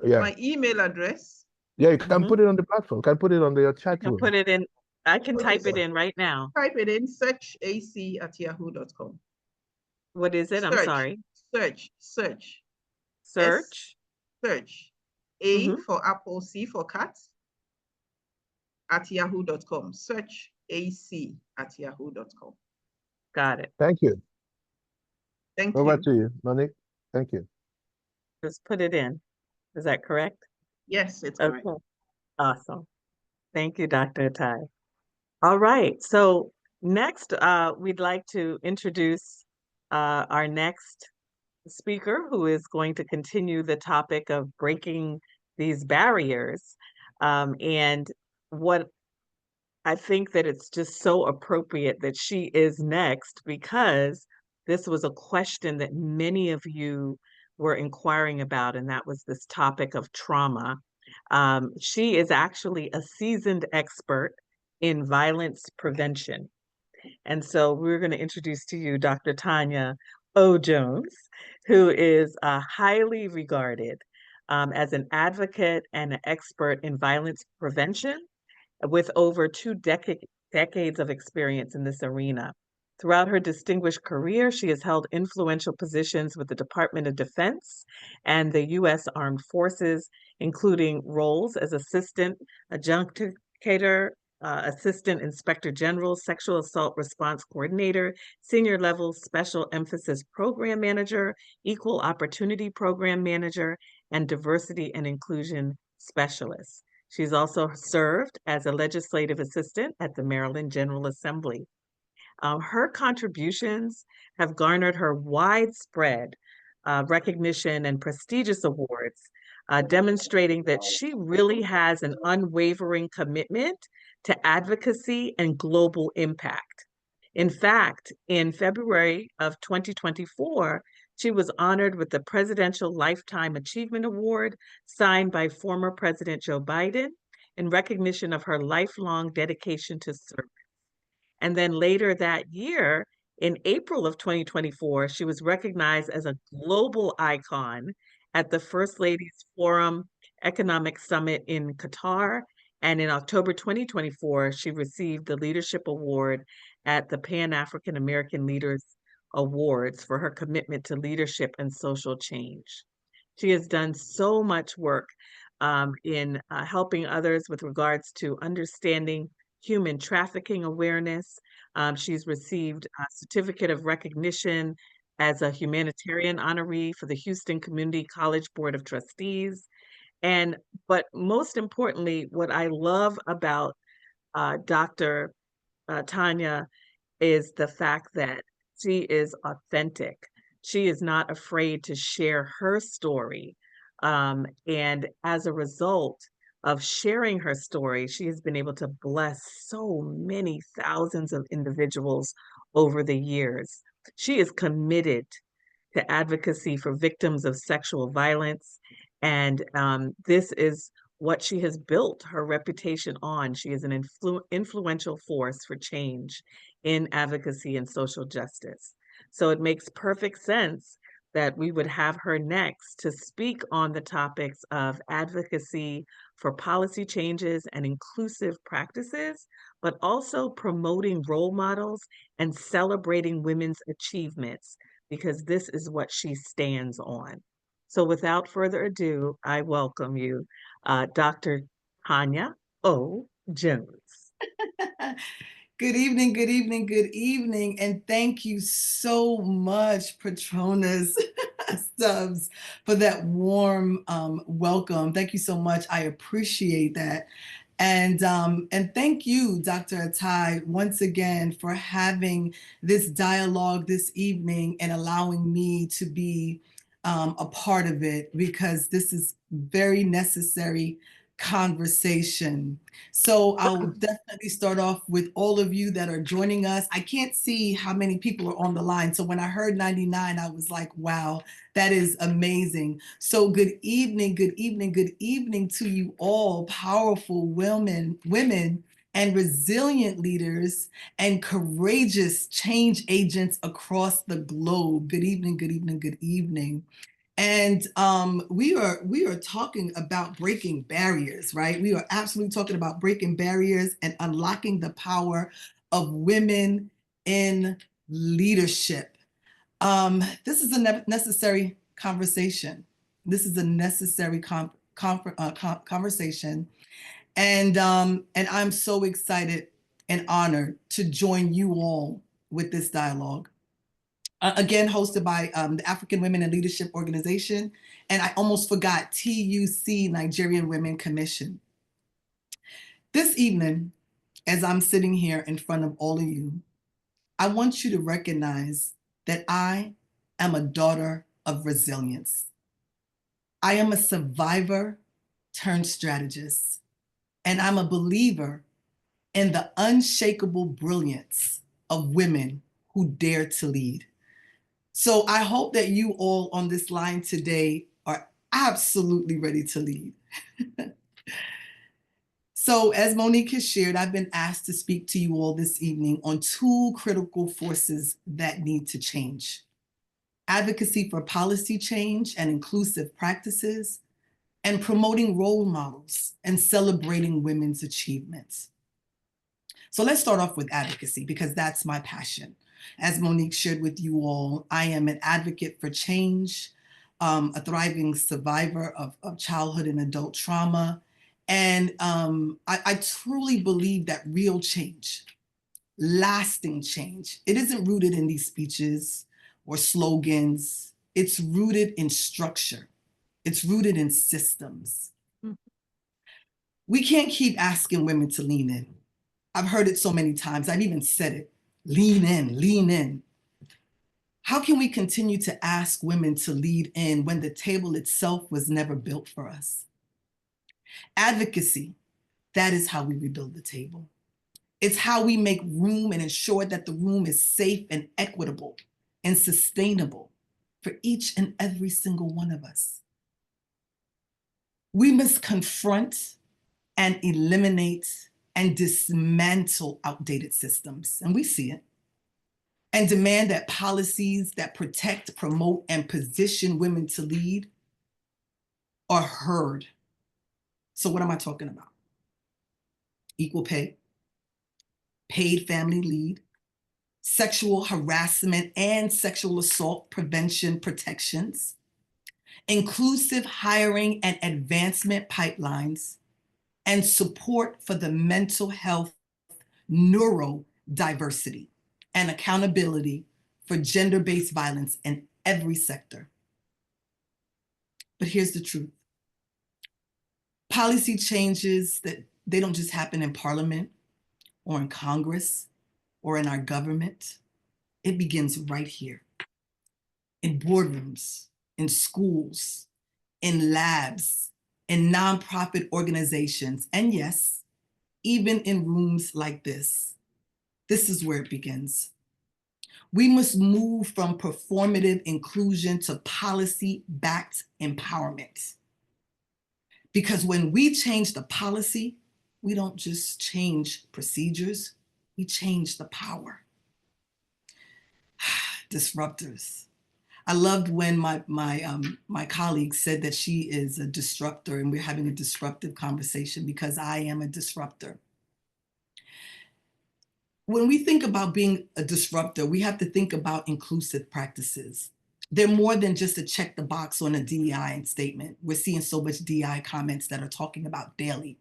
yeah. email address. Yeah, you can Mhm. put it on the platform. You can put it on your You chat can room. put it in. I can Okay, type it so in right now. type it in, searchac@yahoo.com. What is it? I'm sorry. Search. Search. Search. A Mhm. for apple, C for cat, at yahoo.com. Search AC at yahoo.com. Got it. Thank you. Thank Over you. to you, Monique. Thank you. Just put it in. Is that correct? Yes, it's Okay. correct. Awesome. Thank you, Dr. Atai. All right. So next, we'd like to introduce our next speaker, who is going to continue the topic of breaking these barriers. And what I think that it's just so appropriate that she is next, because this was a question that many of you were inquiring about, and that was this topic of trauma. She is actually a seasoned expert in violence prevention. And so we're going to introduce to you Dr. Tanya O. Jones, who is highly regarded as an advocate and an expert in violence prevention with over decades of experience in this arena. Throughout her distinguished career, she has held influential positions with the Department of Defense and the U.S. Armed Forces, including roles as Assistant Adjudicator, Assistant Inspector General, Sexual Assault Response Coordinator, Senior Level Special Emphasis Program Manager, Equal Opportunity Program Manager, and Diversity and Inclusion Specialist. She's also served as a legislative assistant at the Maryland General Assembly. Her contributions have garnered her widespread recognition and prestigious awards, demonstrating that she really has an unwavering commitment to advocacy and global impact. In fact, in February of 2024, she was honored with the Presidential Lifetime Achievement Award signed by former President Joe Biden in recognition of her lifelong dedication to service. And then later that year, in April of 2024, she was recognized as a global icon at the First Ladies Forum Economic Summit in Qatar. And in October 2024, she received the Leadership Award at the Pan-African American Leaders Awards for her commitment to leadership and social change. She has done so much work in helping others with regards to understanding human trafficking awareness. She's received a certificate of recognition as a humanitarian honoree for the Houston Community College Board of Trustees. But most importantly, what I love about Dr. Tanya is the fact that she is authentic. She is not afraid to share her story. And as a result of sharing her story, she has been able to bless so many thousands of individuals over the years. She is committed to advocacy for victims of sexual violence. And this is what she has built her reputation on. She is an influential force for change in advocacy and social justice. So it makes perfect sense that we would have her next to speak on the topics of advocacy for policy changes and inclusive practices, but also promoting role models and celebrating women's achievements, because this is what she stands on. So without further ado, I welcome you, Dr. Tanya O. Jones. Good evening, good evening, good evening. And thank you so much, Patronas Stubbs, for that warm welcome. Thank you so much. I appreciate that. And thank you, Dr. Atai, once again for having this dialogue this evening and allowing me to be a part of it, because this is very necessary conversation. So I'll definitely start off with all of you that are joining us. I can't see how many people are on the line. So when I heard 99, I was like, wow, that is amazing. So good evening, good evening, good evening to you all, powerful women and resilient leaders and courageous change agents across the globe. Good evening, good evening, good evening. And we are talking about breaking barriers, right? We are absolutely talking about breaking barriers and unlocking the power of women in leadership. This is a necessary conversation. This is a necessary conversation, and I'm so excited and honored to join you all with this dialogue. Again, hosted by the African Women in Leadership Organization, and I almost forgot, TUC, Nigerian Women Commission. This evening, as I'm sitting here in front of all of you, I want you to recognize that I am a daughter of resilience. I am a survivor turned strategist, and I'm a believer in the unshakable brilliance of women who dare to lead. So I hope that you all on this line today are absolutely ready to lead. So as Monique has shared, I've been asked to speak to you all this evening on two critical forces that need to change: advocacy for policy change and inclusive practices, and promoting role models and celebrating women's achievements. So let's start off with advocacy, because that's my passion. As Monique shared with you all, I am an advocate for change, a thriving survivor of childhood and adult trauma. And I truly believe that real change, lasting change, it isn't rooted in these speeches or slogans. It's rooted in structure. It's rooted in systems. Mm-hmm. We can't keep asking women to lean in. I've heard it so many times. I've even said it. Lean in, lean in. How can we continue to ask women to lead in when the table itself was never built for us? Advocacy, that is how we rebuild the table. It's how we make room and ensure that the room is safe and equitable and sustainable for each and every single one of us. We must confront and eliminate and dismantle outdated systems, and we see it, and demand that policies that protect, promote, and position women to lead are heard. So what am I talking about? Equal pay, paid family leave, sexual harassment and sexual assault prevention protections, inclusive hiring and advancement pipelines, and support for the mental health neurodiversity and accountability for gender-based violence in every sector. But here's the truth. Policy changes, that they don't just happen in Parliament or in Congress or in our government. It begins right here, in boardrooms, in schools, in labs, in nonprofit organizations, and yes, even in rooms like this. This is where it begins. We must move from performative inclusion to policy-backed empowerment. Because when we change the policy, we don't just change procedures, we change the power. disruptors. I loved when my colleague said that she is a disruptor and we're having a disruptive conversation, because I am a disruptor. When we think about being a disruptor, we have to think about inclusive practices. They're more than just a check the box on a DEI statement. We're seeing so much DEI comments that are talking about daily.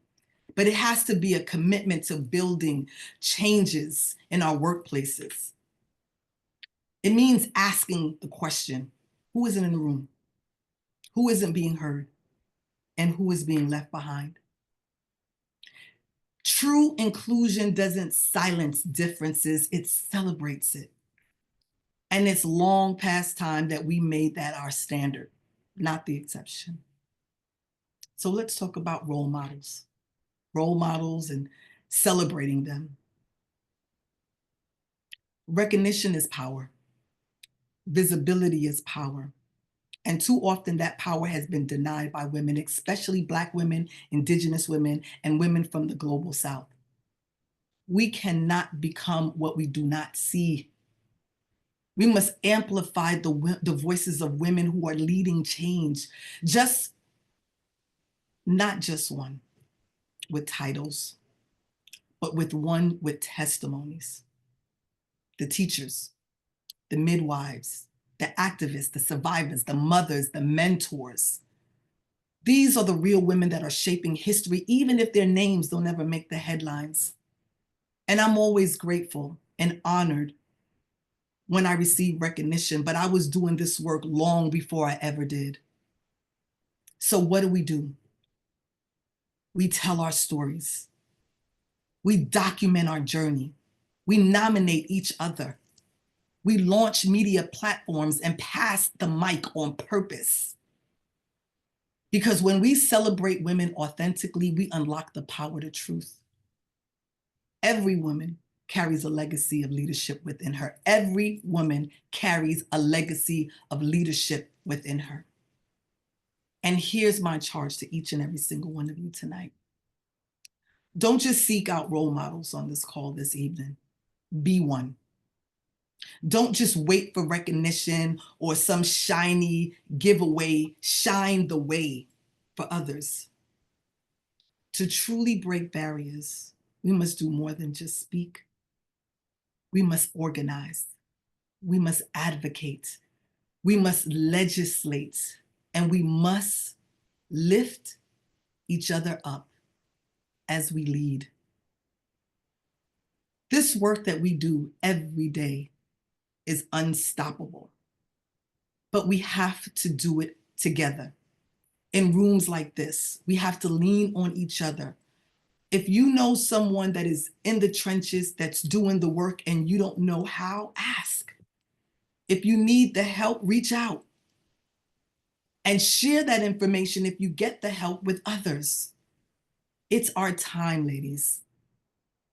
But it has to be a commitment to building changes in our workplaces. It means asking the question, who isn't in the room? Who isn't being heard? And who is being left behind? True inclusion doesn't silence differences, it celebrates it. And it's long past time that we made that our standard, not the exception. So let's talk about role models and celebrating them. Recognition is power. Visibility is power. And too often that power has been denied by women, especially Black women, Indigenous women, and women from the global South. We cannot become what we do not see. We must amplify the voices of women who are leading change, not just one with titles, but with one with testimonies. The teachers, the midwives, the activists, the survivors, the mothers, the mentors. These are the real women that are shaping history, even if their names don't ever make the headlines. And I'm always grateful and honored when I receive recognition, but I was doing this work long before I ever did. So what do? We tell our stories. We document our journey. We nominate each other. We launch media platforms and pass the mic on purpose. Because when we celebrate women authentically, we unlock the power to truth. Every woman carries a legacy of leadership within her. Every woman carries a legacy of leadership within her. And here's my charge to each and every single one of you tonight. Don't just seek out role models on this call this evening. Be one. Don't just wait for recognition or some shiny giveaway. Shine the way for others. To truly break barriers, we must do more than just speak. We must organize. We must advocate. We must legislate. And we must lift each other up as we lead. This work that we do every day is unstoppable, but we have to do it together. In rooms like this, we have to lean on each other. If you know someone that is in the trenches, that's doing the work, and you don't know how, ask. If you need the help, reach out and share that information if you get the help with others. It's our time, ladies.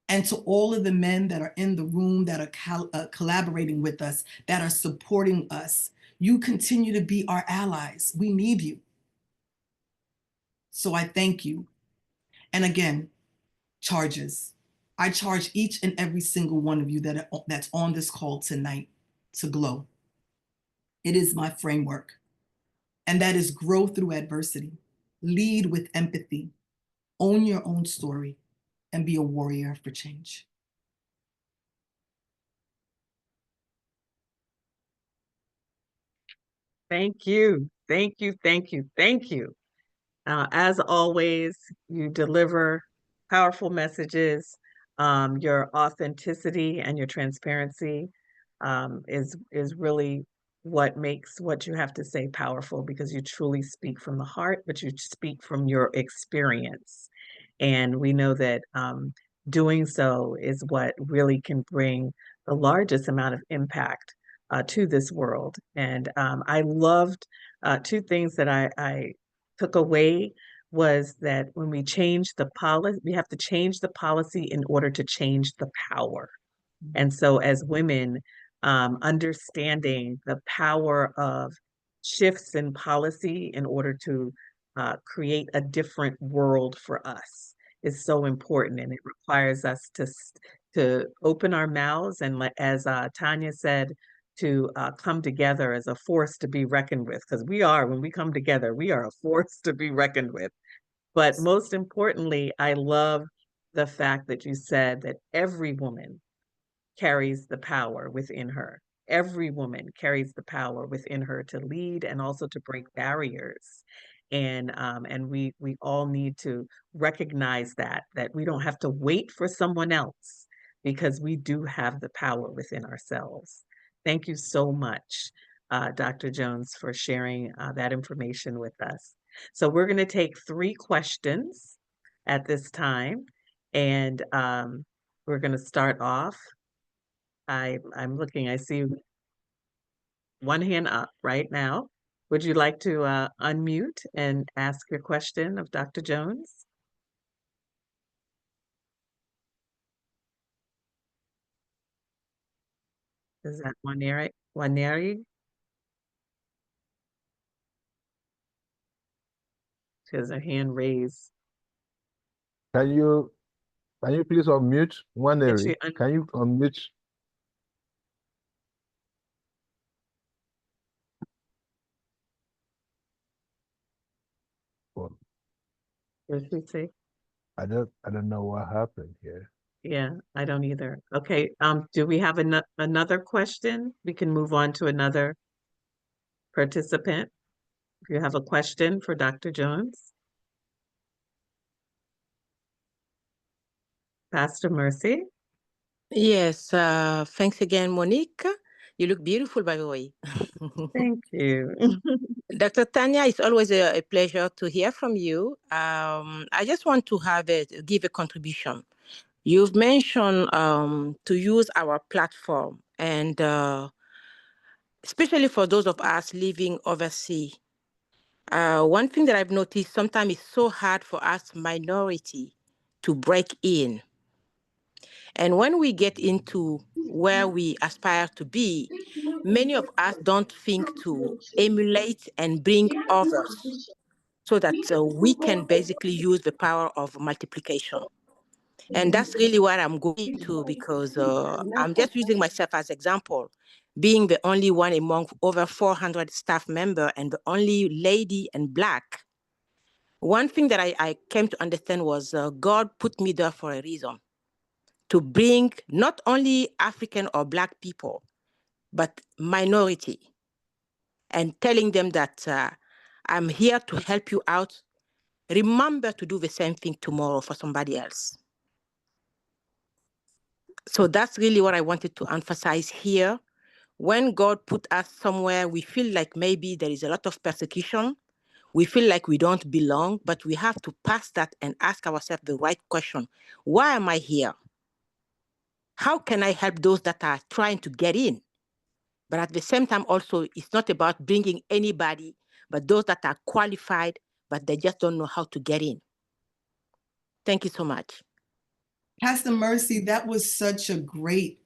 And to all of the men that are in the room, that are collaborating with us, that are supporting us, you continue to be our allies. We need you. So I thank you. And again, charges. I charge each and every single one of you that's on this call tonight to glow. It is my framework. And that is grow through adversity, lead with empathy, own your own story, and be a warrior for change. Thank you. Thank you. Thank you. Thank you. As always, you deliver powerful messages. Your authenticity and your transparency is really what makes what you have to say powerful, because you truly speak from the heart, but you speak from your experience. And we know that doing so is what really can bring the largest amount of impact to this world. And I loved two things that I took away was that when we change the policy, we have to change the policy in order to change the power. And so as women, understanding the power of shifts in policy in order to create a different world for us is so important. And it requires us to open our mouths and, as Tanya said, to come together as a force to be reckoned with, because when we come together, we are a force to be reckoned with. But most importantly, I love the fact that you said that every woman carries the power within her. Every woman carries the power within her to lead and also to break barriers. And we all need to recognize that we don't have to wait for someone else, because we do have the power within ourselves. Thank you so much, Dr. Jones, for sharing that information with us. So we're going to take 3 questions at this time, and we're going to start off. I'm looking, I see one hand up right now. Would you like to unmute and ask your question of Dr. Jones? Is that Waneri? Waneri? She has her hand raised. Can you please unmute one area? Can you unmute? Well, What did she say? I don't know what happened here. Yeah, I don't either. Okay, do we have another question? We can move on to another participant. If you have a question for Dr. Jones. Pastor Mercy? Yes, thanks again, Monique. You look beautiful, by the way. Thank you. Dr. Tanya, it's always a pleasure to hear from you. I just want to give a contribution. You've mentioned to use our platform, and especially for those of us living overseas. One thing that I've noticed, sometimes it's so hard for us minority to break in. And when we get into where we aspire to be, many of us don't think to emulate and bring others so that we can basically use the power of multiplication. And that's really what I'm going to, because I'm just using myself as example, being the only one among over 400 staff members and the only lady and Black. One thing that I came to understand was God put me there for a reason, to bring not only African or Black people, but minority, and telling them that I'm here to help you out. Remember to do the same thing tomorrow for somebody else. So that's really what I wanted to emphasize here. When God put us somewhere, we feel like maybe there is a lot of persecution. We feel like we don't belong, but we have to pass that and ask ourselves the right question. Why am I here? How can I help those that are trying to get in? But at the same time, also, it's not about bringing anybody, but those that are qualified, but they just don't know how to get in. Thank you so much. Pastor Mercy, that was such a great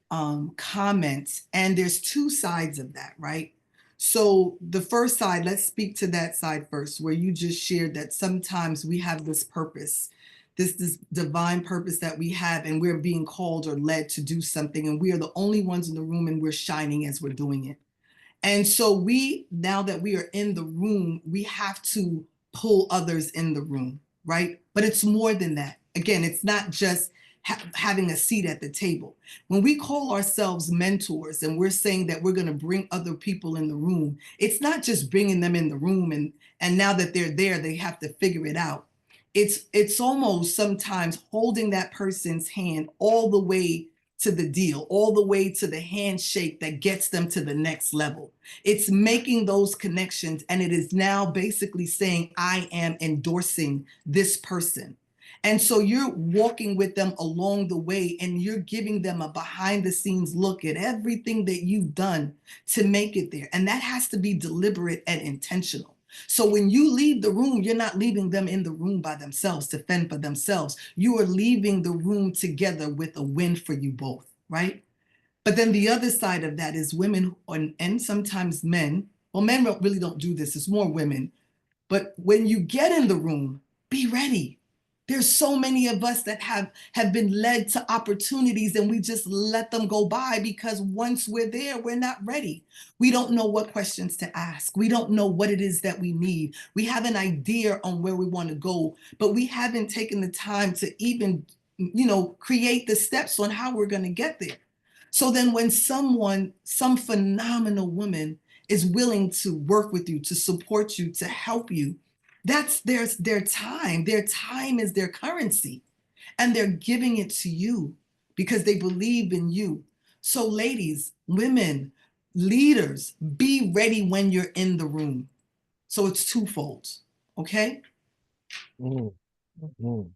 comment. And there's 2 sides of that, right? So the first side, let's speak to that side first, where you just shared that sometimes we have this purpose, this divine purpose that we have, and we're being called or led to do something, and we are the only ones in the room, and we're shining as we're doing it. And so now that we are in the room, we have to pull others in the room, right? But it's more than that. Again, it's not just having a seat at the table. When we call ourselves mentors and we're saying that we're going to bring other people in the room, it's not just bringing them in the room and now that they're there, they have to figure it out. It's almost sometimes holding that person's hand all the way to the deal, all the way to the handshake that gets them to the next level. It's making those connections, and it is now basically saying, I am endorsing this person. And so you're walking with them along the way, and you're giving them a behind the scenes look at everything that you've done to make it there. And that has to be deliberate and intentional. So when you leave the room, you're not leaving them in the room by themselves to fend for themselves. You are leaving the room together with a win for you both, right? But then the other side of that is women and sometimes men. Well, men really don't do this. It's more women. But when you get in the room, be ready. There's so many of us that have been led to opportunities and we just let them go by because once we're there, we're not ready. We don't know what questions to ask. We don't know what it is that we need. We have an idea on where we want to go, but we haven't taken the time to even, create the steps on how we're going to get there. So then when some phenomenal woman is willing to work with you, to support you, to help you, that's their time. Their time is their currency, and they're giving it to you because they believe in you. So ladies, women, leaders, be ready when you're in the room. So it's twofold, okay? Mm. Mm.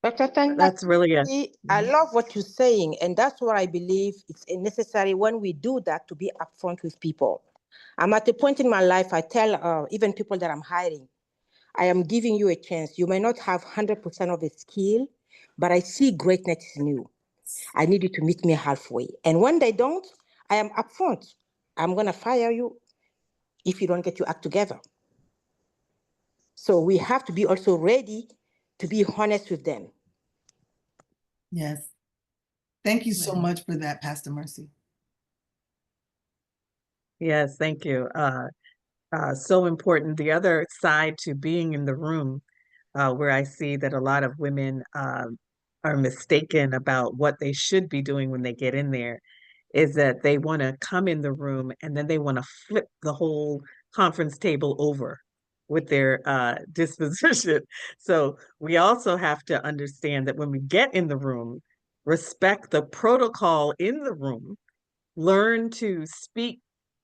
Dr. Tanya, That's really a I love what you're saying, and that's what I believe it's necessary when we do that to be upfront with people. I'm at a point in my life, I tell even people that I'm hiring, I am giving you a chance. You may not have 100% of the skill, but I see greatness in you. I need you to meet me halfway. And when they don't, I am upfront. I'm going to fire you if you don't get your act together. So we have to be also ready to be honest with them. Yes. Thank you so Right. much for that, Pastor Mercy. Yes, thank you. So important. The other side to being in the room, where I see that a lot of women are mistaken about what they should be doing when they get in there, is that they want to come in the room and then they want to flip the whole conference table over with their disposition. So we also have to understand that when we get in the room, respect the protocol in the room, learn to speak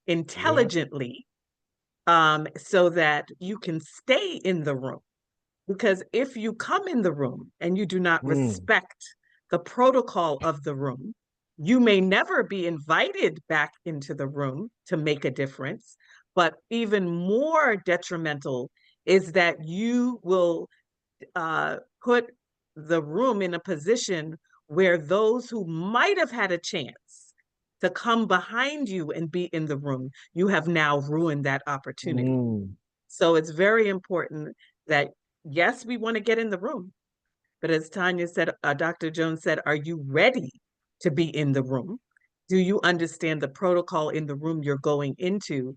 Yeah. intelligently, so that you can stay in the room. Because if you come in the room and you do not Mm. respect the protocol of the room, you may never be invited back into the room to make a difference. But even more detrimental is that you will put the room in a position where those who might have had a chance to come behind you and be in the room, you have now ruined that opportunity. Mm. So it's very important that, yes, we want to get in the room, but as Tanya said, Dr. Jones said, are you ready to be in the room? Do you understand the protocol in the room you're going into?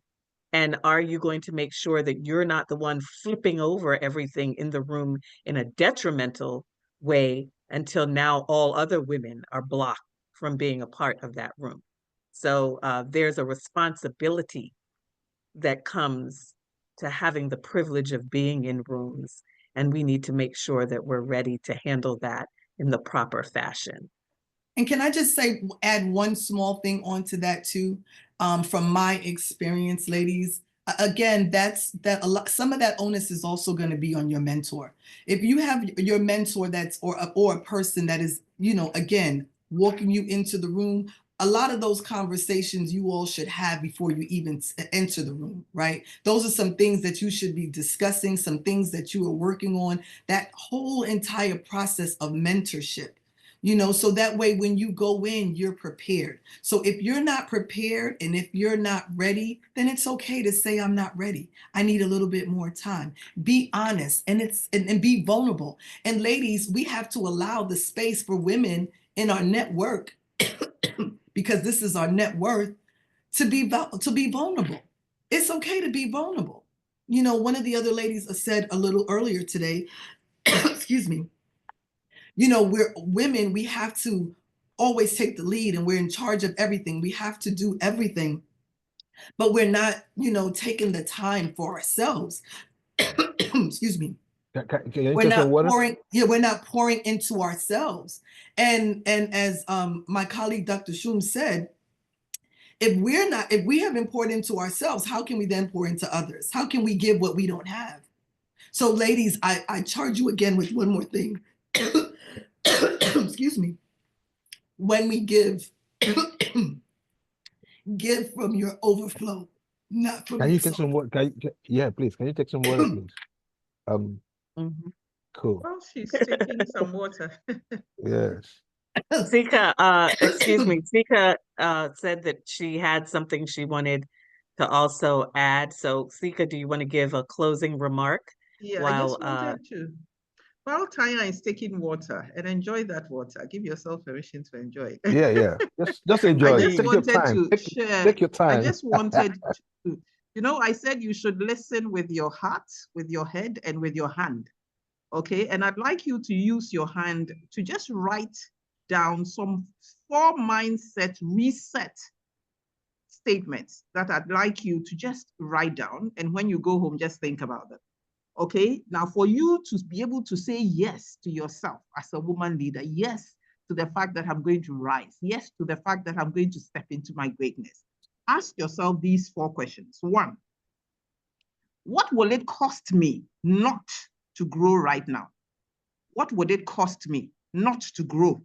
And are you going to make sure that you're not the one flipping over everything in the room in a detrimental way until now all other women are blocked from being a part of that room? So there's a responsibility that comes to having the privilege of being in rooms. And we need to make sure that we're ready to handle that in the proper fashion. And can I just say, add one small thing onto that too, from my experience, ladies. Again, that's that a lot. Some of that onus is also going to be on your mentor. If you have your mentor or a person that is, again, walking you into the room, a lot of those conversations you all should have before you even enter the room, right? Those are some things that you should be discussing, some things that you are working on. That whole entire process of mentorship. So that way when you go in, you're prepared. So if you're not prepared and if you're not ready, then it's okay to say, I'm not ready. I need a little bit more time. Be honest and be vulnerable. And ladies, we have to allow the space for women in our network, because this is our net worth, to be vulnerable. It's okay to be vulnerable. One of the other ladies said a little earlier today, excuse me, we're women, we have to always take the lead and we're in charge of everything. We have to do everything, but we're not, taking the time for ourselves. Excuse me. Can you take some water? We're not pouring into ourselves. And as my colleague Dr. Shum said, if we haven't poured into ourselves, how can we then pour into others? How can we give what we don't have? So ladies, I charge you again with one more thing. Excuse me. When we give, give from your overflow, not from Can you your take soul. some water? Yeah, please. Can you take some water, please? Mhm. Cool. While she's taking some water. Yes. Sika, excuse me, Sika said that she had something she wanted to also add. So Sika, do you want to give a closing remark Yeah, I while just wanted to while Tanya is taking water, and enjoy that water. Give yourself permission to enjoy. Yeah. Just I enjoy it. just Take your wanted time. to share. Take your I time. just wanted to, I said you should listen with your heart, with your head, and with your hand. Okay. And I'd like you to use your hand to just write down some 4 mindset reset statements that I'd like you to just write down. And when you go home, just think about them. Okay. Now, for you to be able to say yes to yourself as a woman leader, yes to the fact that I'm going to rise, yes to the fact that I'm going to step into my greatness, ask yourself these 4 questions. 1, what will it cost me not to grow right now? What would it cost me not to grow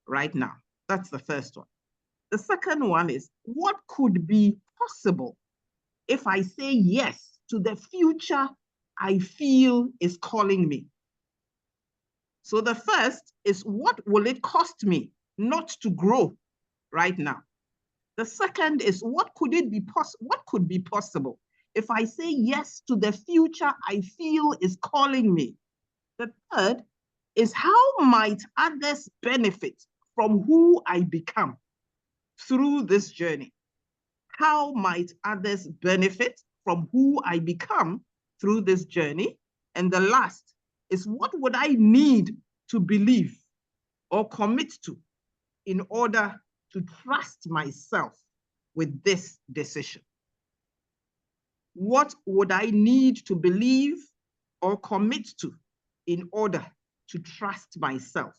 right now? That's the first one. The second one is, what could be possible if I say yes to the future I feel is calling me? So the first is, what will it cost me not to grow right now? The second is, what could be possible if I say yes to the future I feel is calling me? The third is, how might others benefit from who I become through this journey? How might others benefit from who I become through this journey? And the last is, what would I need to believe or commit to in order to trust myself with this decision? What would I need to believe or commit to in order to trust myself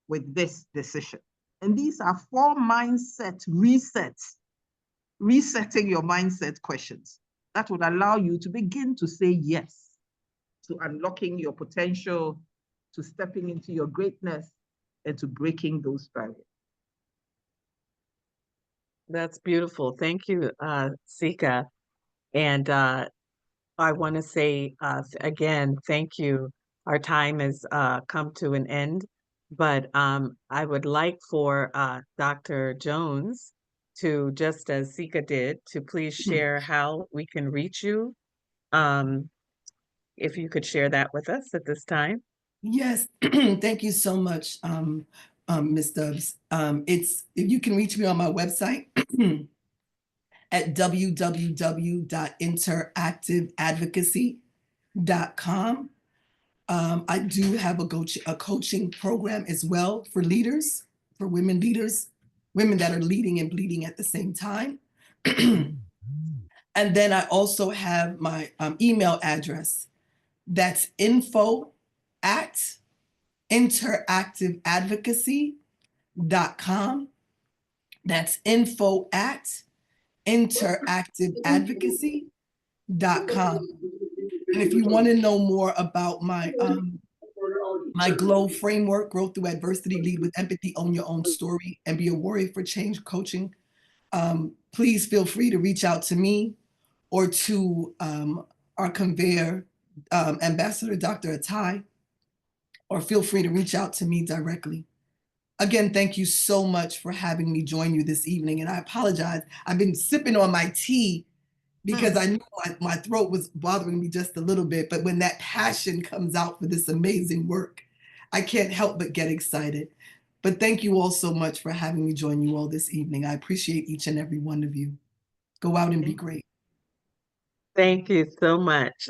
with this decision? And these are 4 mindset resets, resetting your mindset questions that would allow you to begin to say yes to unlocking your potential, to stepping into your greatness, and to breaking those barriers. That's beautiful. Thank you, Sika. And I want to say again, thank you. Our time has come to an end, but I would like for Dr. Jones to, just as Sika did, to please share how we can reach you. If you could share that with us at this time. Yes, thank you so much, Ms. Stubbs. You can reach me on my website at www.interactiveadvocacy.com. I do have a coaching program as well for leaders, for women leaders, women that are leading and bleeding at the same time. And then I also have my email address. That's info@interactiveadvocacy.com. That's info@interactiveadvocacy.com. And if you want to know more about my GLOW framework, Growth Through Adversity, Lead with Empathy, Own Your Own Story, and Be a Warrior for Change coaching, please feel free to reach out to me or to our conveyor, Ambassador Dr. Atai, or feel free to reach out to me directly. Again, thank you so much for having me join you this evening. And I apologize. I've been sipping on my tea because I knew my throat was bothering me just a little bit. But when that passion comes out for this amazing work, I can't help but get excited. But thank you all so much for having me join you all this evening. I appreciate each and every one of you. Go out and be great. Thank you so much.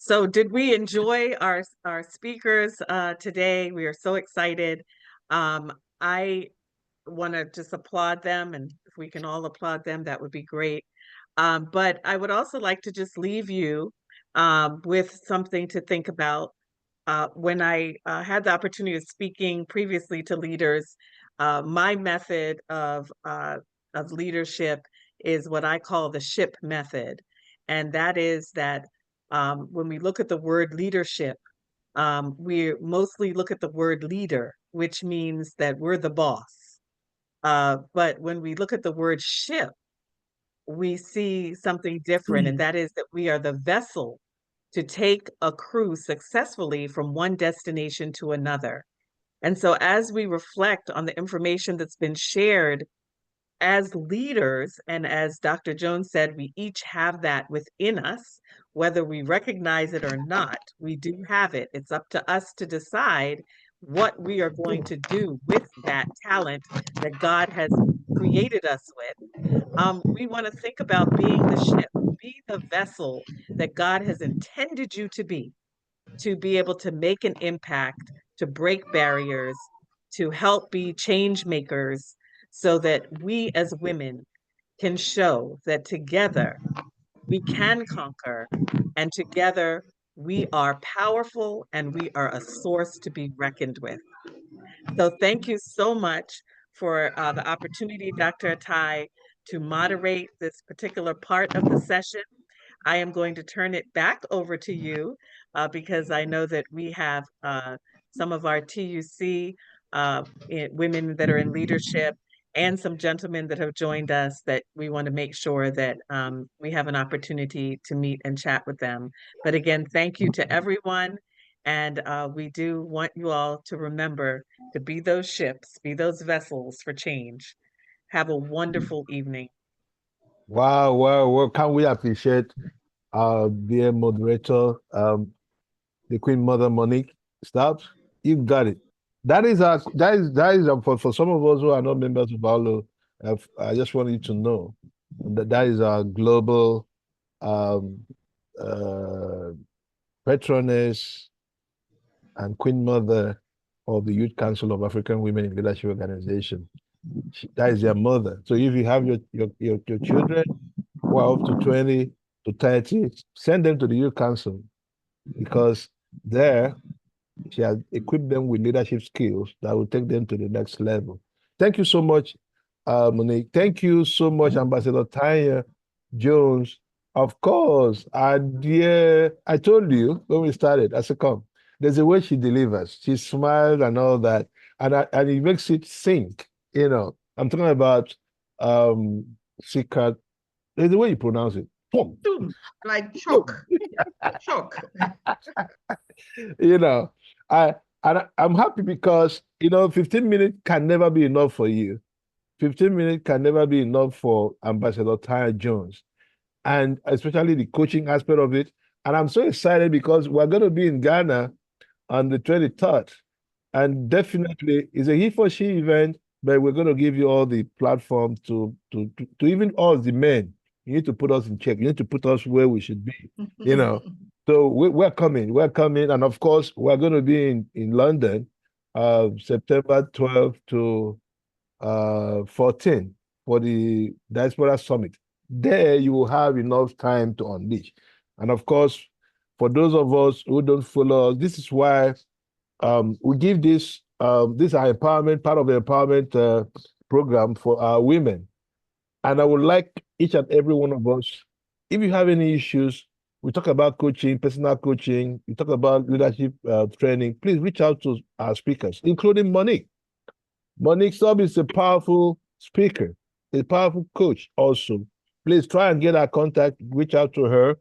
So did we enjoy our speakers today? We are so excited. I want to just applaud them, and if we can all applaud them, that would be great. But I would also like to just leave you with something to think about. When I had the opportunity of speaking previously to leaders, my method of leadership is what I call the SHIP method. And that is that when we look at the word leadership, we mostly look at the word leader, which means that we're the boss. But when we look at the word ship, we see something different, and that is that we are the vessel to take a crew successfully from one destination to another. And so as we reflect on the information that's been shared as leaders, and as Dr. Jones said, we each have that within us, whether we recognize it or not, we do have it. It's up to us to decide what we are going to do with that talent that God has created us with. We want to think about being the ship, be the vessel that God has intended you to be able to make an impact, to break barriers, to help be change makers, so that we as women can show that together we can conquer, and together we are powerful and we are a source to be reckoned with. So thank you so much for the opportunity, Dr. Atai, to moderate this particular part of the session. I am going to turn it back over to you because I know that we have some of our TUC women that are in leadership and some gentlemen that have joined us that we want to make sure that we have an opportunity to meet and chat with them. But again, thank you to everyone. And we do want you all to remember to be those ships, be those vessels for change. Have a wonderful evening. Wow, wow, well, can we appreciate our dear moderator, the Queen Mother Monique Stubbs? You got it. For some of us who are not members of Awlo, I just want you to know that is our global um, uh, patroness and Queen Mother of the Youth Council of African Women in Leadership Organization. That is their mother. So if you have your children who are up to 20 to 30, send them to the Youth Council, because there she has equipped them with leadership skills that will take them to the next level. Thank you so much, Monique. Thank you so much, Ambassador Tanya Jones. Of course, dear, I told you when we started, I said, come, there's a way she delivers. She smiles and all that, and it makes it sink. I'm talking about Sika. There's the way you pronounce it. Like chalk. Chalk. you know, I'm happy because 15 minutes can never be enough for you. 15 minutes can never be enough for Ambassador Tanya Jones, and especially the coaching aspect of it. And I'm so excited because we're going to be in Ghana on the 23rd. And definitely it's a he for she event, but we're going to give you all the platform to even all the men. You need to put us in check. You need to put us where we should be. So we're coming. We're coming. And of course, we're going to be in London, September 12th to 14 for the Diaspora Summit. There you will have enough time to unleash. And of course, for those of us who don't follow us, this is why we give this our empowerment, part of the empowerment program for our women. And I would like each and every one of us, if you have any issues, we talk about coaching, personal coaching, we talk about leadership training, please reach out to our speakers, including Monique. Monique Stubb is a powerful speaker, a powerful coach also. Please try and get our contact, reach out to her.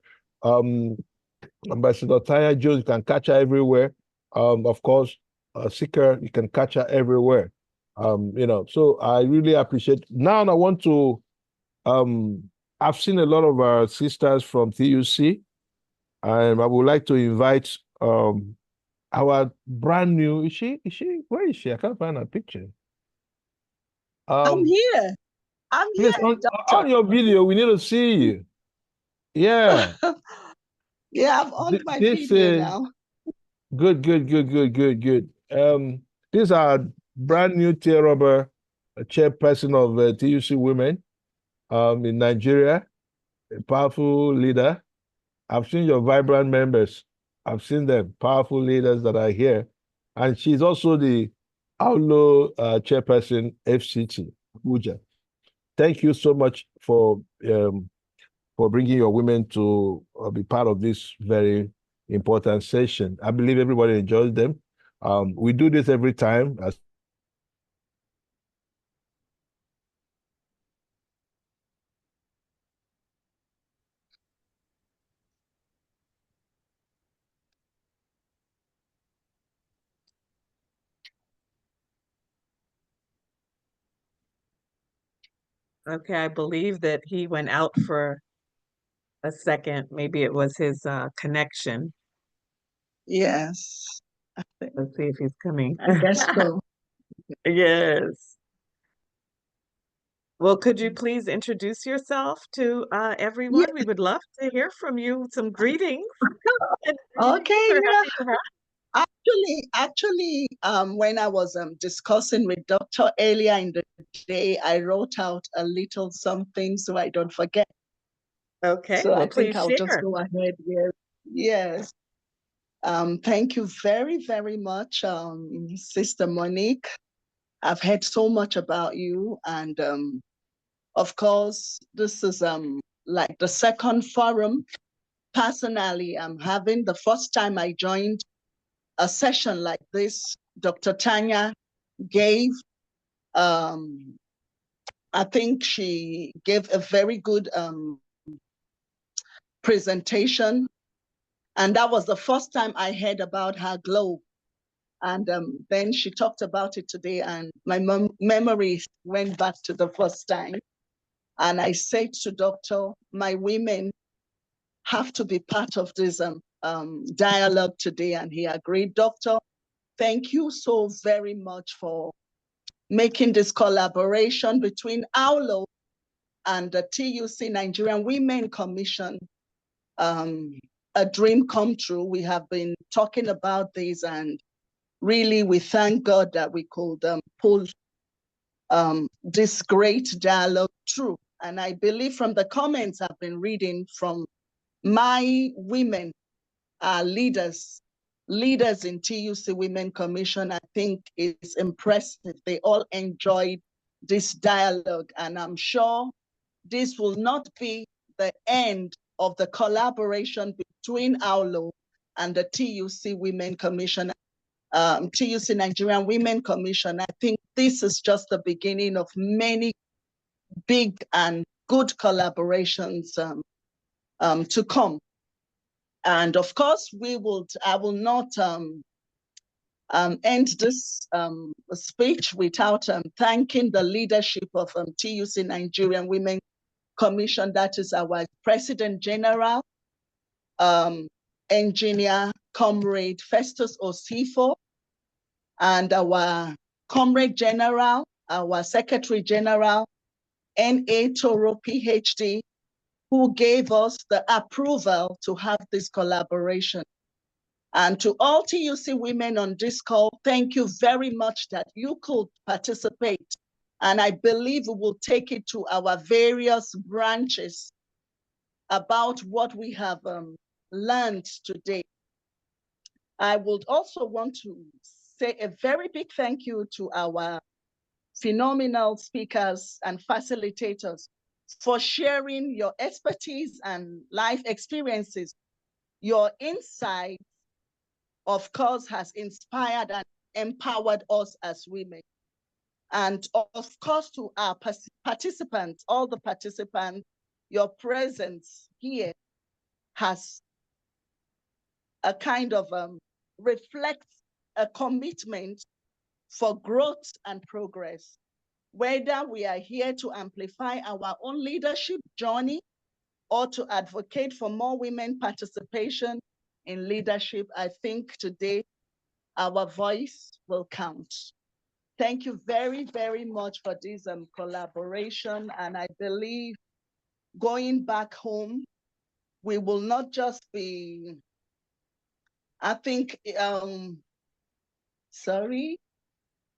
Ambassador Tanya Jones, you can catch her everywhere. Of course, Seeker, you can catch her everywhere. So I really appreciate. Now I want to, I've seen a lot of our sisters from TUC, and I would like to invite our brand new, where is she? I can't find her picture. I'm here. I'm here, Please, doctor. on your video, we need to see you. Yeah. Yeah, I'm on my This feet here is now. good. These are brand new tier rubber chairperson of TUC Women in Nigeria, a powerful leader. I've seen your vibrant members. I've seen them, powerful leaders that are here. And she's also the Awlo chairperson, FCT, Abuja. Thank you so much for bringing your women to be part of this very important session. I believe everybody enjoys them. We do this every time. Okay, I believe that he went out for a second. Maybe it was his connection. Yes. Let's see if he's coming. I guess so. Yes. Well, could you please introduce yourself to everyone? Yeah. We would love to hear from you. Some greetings. And Okay. we're Yeah. happy to have. Actually, when I was discussing with Dr. earlier in the day, I wrote out a little something so I don't forget. Okay, So well, I think please I'll just share. go ahead here. Yes. Thank you very, very much, Sister Monique. I've heard so much about you, and of course, this is like the second forum. Personally, I'm having the first time I joined a session like this. Dr. Tanya gave. I think she gave a very good presentation, and that was the first time I heard about her globe. And then she talked about it today, and my memory went back to the first time. And I said to Doctor, my women have to be part of this dialogue today. And he agreed. Doctor, thank you so very much for making this collaboration between Awlo and the TUC Nigerian Women Commission a dream come true. We have been talking about this, and really we thank God that we could pull this great dialogue through. And I believe from the comments I've been reading from my women leaders in TUC Women Commission, I think it's impressive. They all enjoyed this dialogue, and I'm sure this will not be the end of the collaboration between Awlo and the TUC Women Commission, TUC Nigerian Women Commission. I think this is just the beginning of many big and good collaborations to come. And of course, I will not end this speech without thanking the leadership of TUC Nigerian Women Commission. That is our President General, Engineer Comrade Festus Osifo, and our Comrade General, our Secretary General, N.A. Toro, PhD, who gave us the approval to have this collaboration. And to all TUC women on this call, thank you very much that you could participate. And I believe we will take it to our various branches about what we have learned today. I would also want to say a very big thank you to our phenomenal speakers and facilitators for sharing your expertise and life experiences. Your insight, of course, has inspired and empowered us as women. And of course, to our participants, all the participants, your presence here has a kind of reflects a commitment for growth and progress. Whether we are here to amplify our own leadership journey or to advocate for more women participation in leadership, I think today our voice will count. Thank you very, very much for this collaboration. And I believe going back home, we will not just be, I think,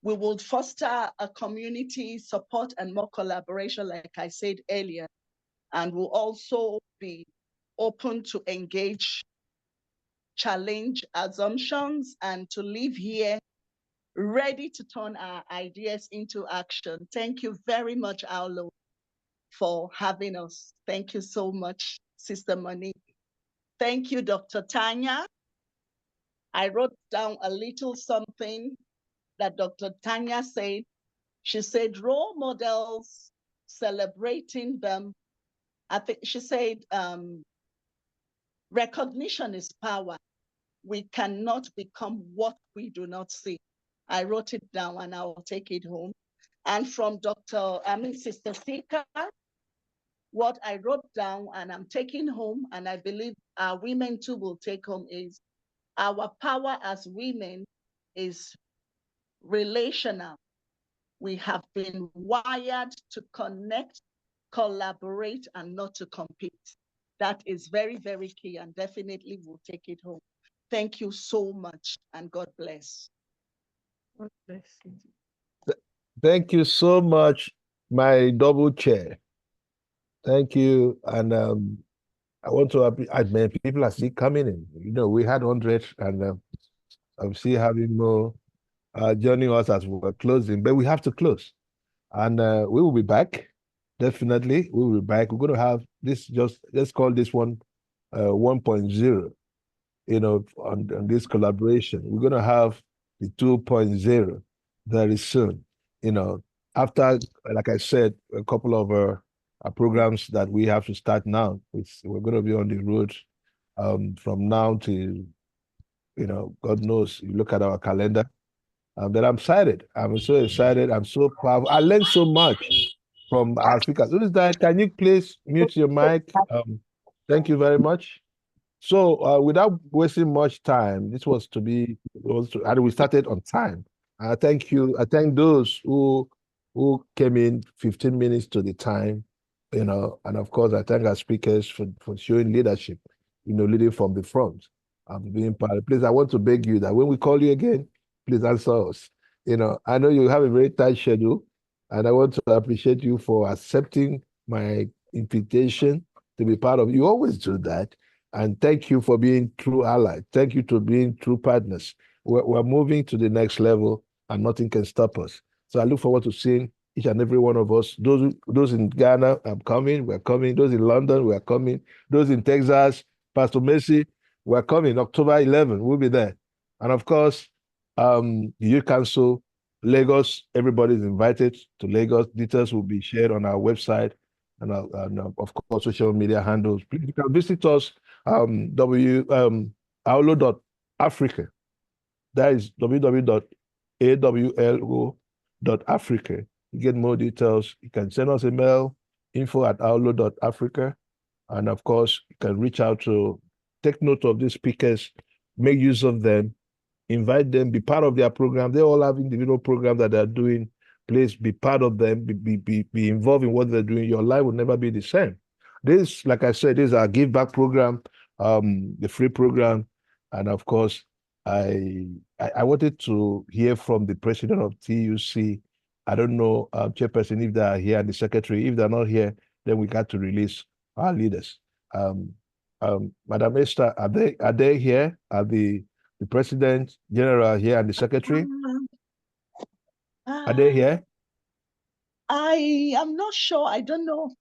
we will foster a community support and more collaboration, like I said earlier, and we'll also be open to engage, challenge assumptions, and to live here ready to turn our ideas into action. Thank you very much, Awlo, for having us. Thank you so much, Sister Monique. Thank you, Dr. Tanya. I wrote down a little something that Dr. Tanya said. She said, role models, celebrating them. I think she said, recognition is power. We cannot become what we do not see. I wrote it down and I will take it home. And from Sister Sika, what I wrote down and I'm taking home, and I believe our women too will take home, is our power as women is relational. We have been wired to connect, collaborate, and not to compete. That is very, very key, and definitely we'll take it home. Thank you so much, and God bless. God bless you. Thank you so much, my double chair. Thank you. And I want to admit people are still coming in. You know, we had 100 and I'm still having more joining us as we're closing, but we have to close. And we will be back. Definitely, we will be back. We're going to have this, just let's call this one 1.0, you know, on this collaboration. We're going to have the 2.0 very soon, you know, after, like I said, a couple of programs that we have to start now. We're going to be on the road from now to, you know, God knows, you look at our calendar. But I'm excited. I'm so excited. I'm so proud. I learned so much from our speakers. Who is that? Can you please mute your mic? Thank you very much. So without wasting much time, this was to be, and we started on time. Thank you. I thank those who came in 15 minutes to the time, you know, and of course I thank our speakers for showing leadership, you know, leading from the front. Being part. Please, I want to beg you that when we call you again, please answer us. You know, I know you have a very tight schedule, and I want to appreciate you for accepting my invitation to be part of. You always do that. And thank you for being true allies. Thank you for being true partners. We're moving to the next level and nothing can stop us. So I look forward to seeing each and every one of us. Those in Ghana, I'm coming, we're coming. Those in London, we're coming. Those in Texas, Pastor Messi, we're coming. October 11, we'll be there. And of course, the Youth Council, Lagos, everybody's invited to Lagos. Details will be shared on our website and of course, social media handles. Please, you can visit us Awlo.Africa. That is www.awlo.africa. You get more details. You can send us a mail, info@awlo.africa. And of course, you can reach out to take note of these speakers, make use of them, invite them, be part of their program. They all have individual programs that they're doing. Please be part of them, be involved in what they're doing. Your life will never be the same. This, like I said, this is our give back program, the free program. And of course, I wanted to hear from the president of TUC. I don't know, chairperson, if they are here, and the secretary. If they're not here, then we got to release our leaders. Madam Esther, are they here? Are the president general here and the secretary? Are they here? I am not sure. I don't know.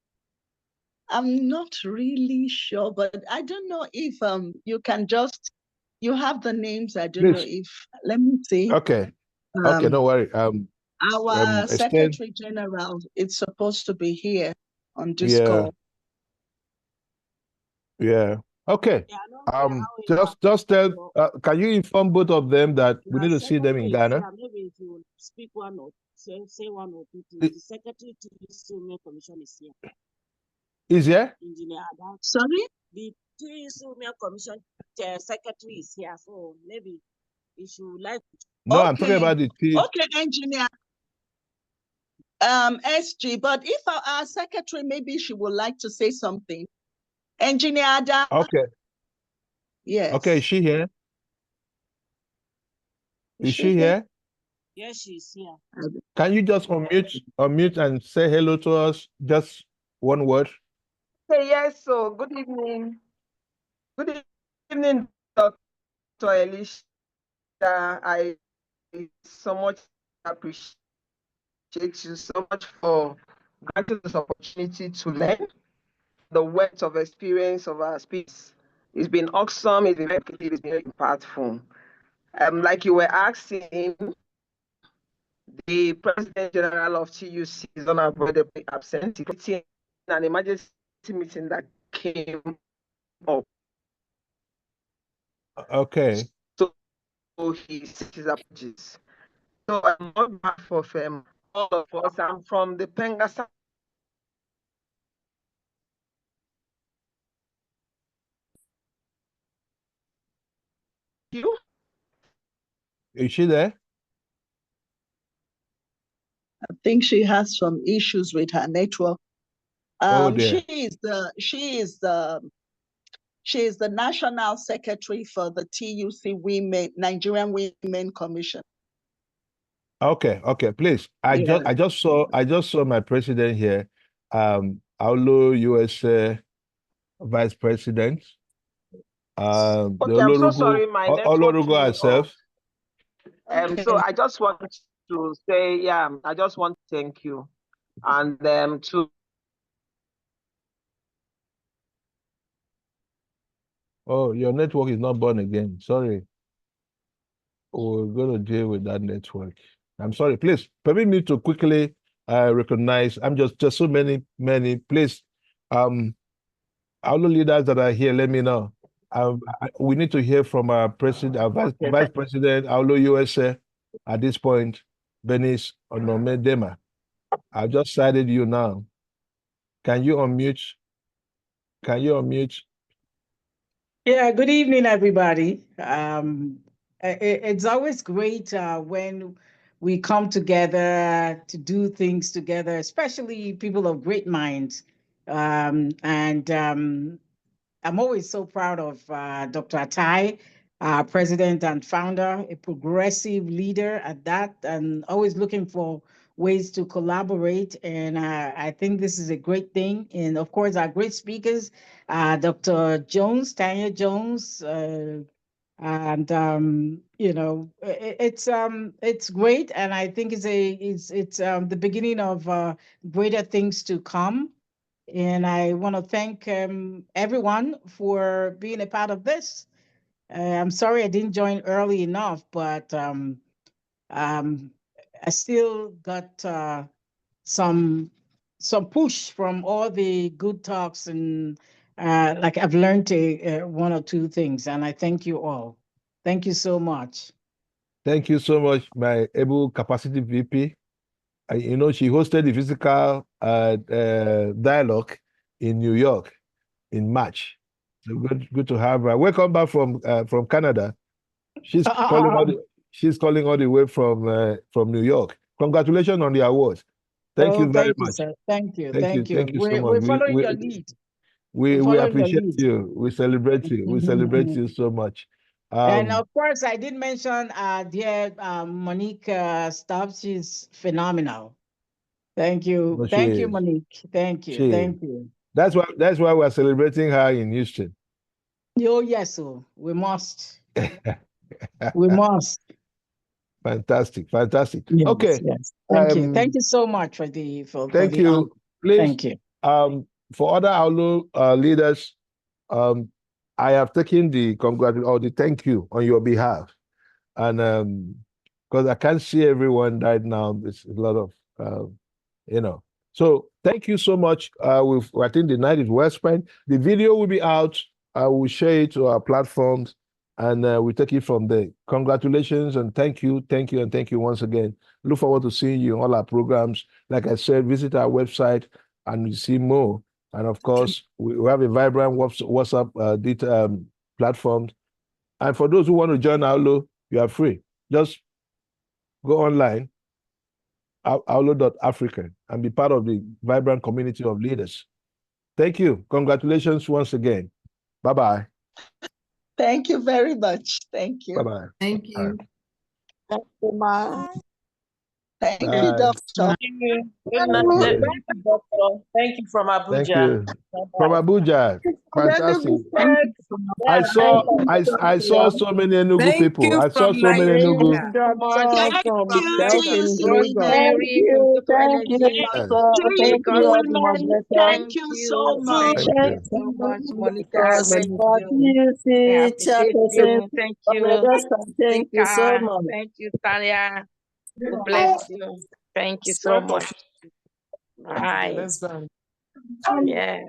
I'm not really sure, but I don't know if you can just, you have the names. I don't know if, let me see. Okay. Okay, don't worry. Our Secretary General is supposed to be here on this call. Yeah. Okay. Just tell. Can you inform both of them that we need to see them in Ghana? Maybe if you speak one or say one or two things. The Secretary to the Female Commission is here. Is here? Engineer Adam. Sorry? The Female Commission Secretary is here, so maybe if you like. No, I'm talking about the team. Okay, Engineer. SG, but if our secretary, maybe she would like to say something. Engineer Adam. Okay. Yes. Okay, is she here? Is she here? Yes, she's here. Can you just unmute and say hello to us? Just one word. Yes, so good evening. Good evening, Dr. Elisha. I so much appreciate you so much for granting this opportunity to learn the wealth of experience of our speakers. It's been awesome, it's been very educative, it's been very impactful. Like you were asking, the President General of TUC is unavoidably absent. It's an emergency meeting that came up. Okay. So he set his apologies. So I'm on behalf of all of us. I'm from the Pengasa. You? Is she there? I think she has some issues with her network. Oh dear. She is the national secretary for the TUC Women, Nigerian Women Commission. Okay, please. I Yeah. just saw my president here, Awlo USA Vice President, the Okay, I'm so Olorugu, sorry. My network Olorugu came off. herself. So I just want to say, I just want to thank you. And to Oh, your network is not born again. Sorry. We're going to deal with that network. I'm sorry. Please permit me to quickly recognize. I'm just so many. Please, all the leaders that are here, let me know. We need to hear from our president, our vice president, Awlo USA, at this point, Benis Onome Dema. I've just cited you now. Can you unmute? Yeah, good evening, everybody. It's always great when we come together to do things together, especially people of great minds. And I'm always so proud of Dr. Atai, president and founder, a progressive leader at that, and always looking for ways to collaborate. And I think this is a great thing. And of course, our great speakers, Dr. Jones, Tanya Jones, and it's great, and I think it's the beginning of greater things to come. And I want to thank everyone for being a part of this. I'm sorry I didn't join early enough, but I still got some push from all the good talks, and like I've learned one or two things, and I thank you all. Thank you so much. Thank you so much, my able capacity VP. She hosted the physical dialogue in New York in March. So good to have her. Welcome back from Canada. She's calling all the way from New York. Congratulations on the award. Thank you very Thank you, much. sir. Thank you. Thank you so much. We're following your lead. We appreciate you. We celebrate you. We celebrate you so much. And of course, I did mention dear Monique Stubbs. She's phenomenal. Thank you. Thank you, Monique. Thank you. Thank you. That's why we're celebrating her in Houston. Oh, yes, so we must. We must. Fantastic. Yes, Okay. yes. Thank you. Thank you so much for the thank you. Please. Thank you. For other Awlo leaders, I have taken the thank you on your behalf, and because I can't see everyone right now, it's a lot of So thank you so much. I think the night is well spent. The video will be out. I will share it to our platforms, and we take it from there. Congratulations and thank you once again. Look forward to seeing you in all our programs. Like I said, visit our website and you see more. And of course, we have a vibrant WhatsApp platform. And for those who want to join Awlo, you are free. Just go online, awlo.africa, and be part of the vibrant community of leaders. Thank you. Congratulations once again. Bye-bye. Thank you very much. Thank you. Bye-bye. Thank you. Thank you, Ma. Thank Bye. you, Doctor. Thank you. Good night. Okay. Thank you, doctor. Thank you from Abuja. Thank you. Bye-bye. From Abuja. Fantastic. I saw so many Enugu Thank people. you I saw from so many Enugu. Nigeria. Thank Thank you, you, Delta, TUC Rosemary, you, Total Energy, doctor. Thank you, all the Women. moderators. Thank thank you so you. much. Thank Thank you you. so much, Monica. Because Thank for you. I TUC appreciate chairperson, you. Thank you. Modesta, thank you so Rika. much. Thank you, Talia. God bless you. Thank you so much. Bye. Let's go. Yeah.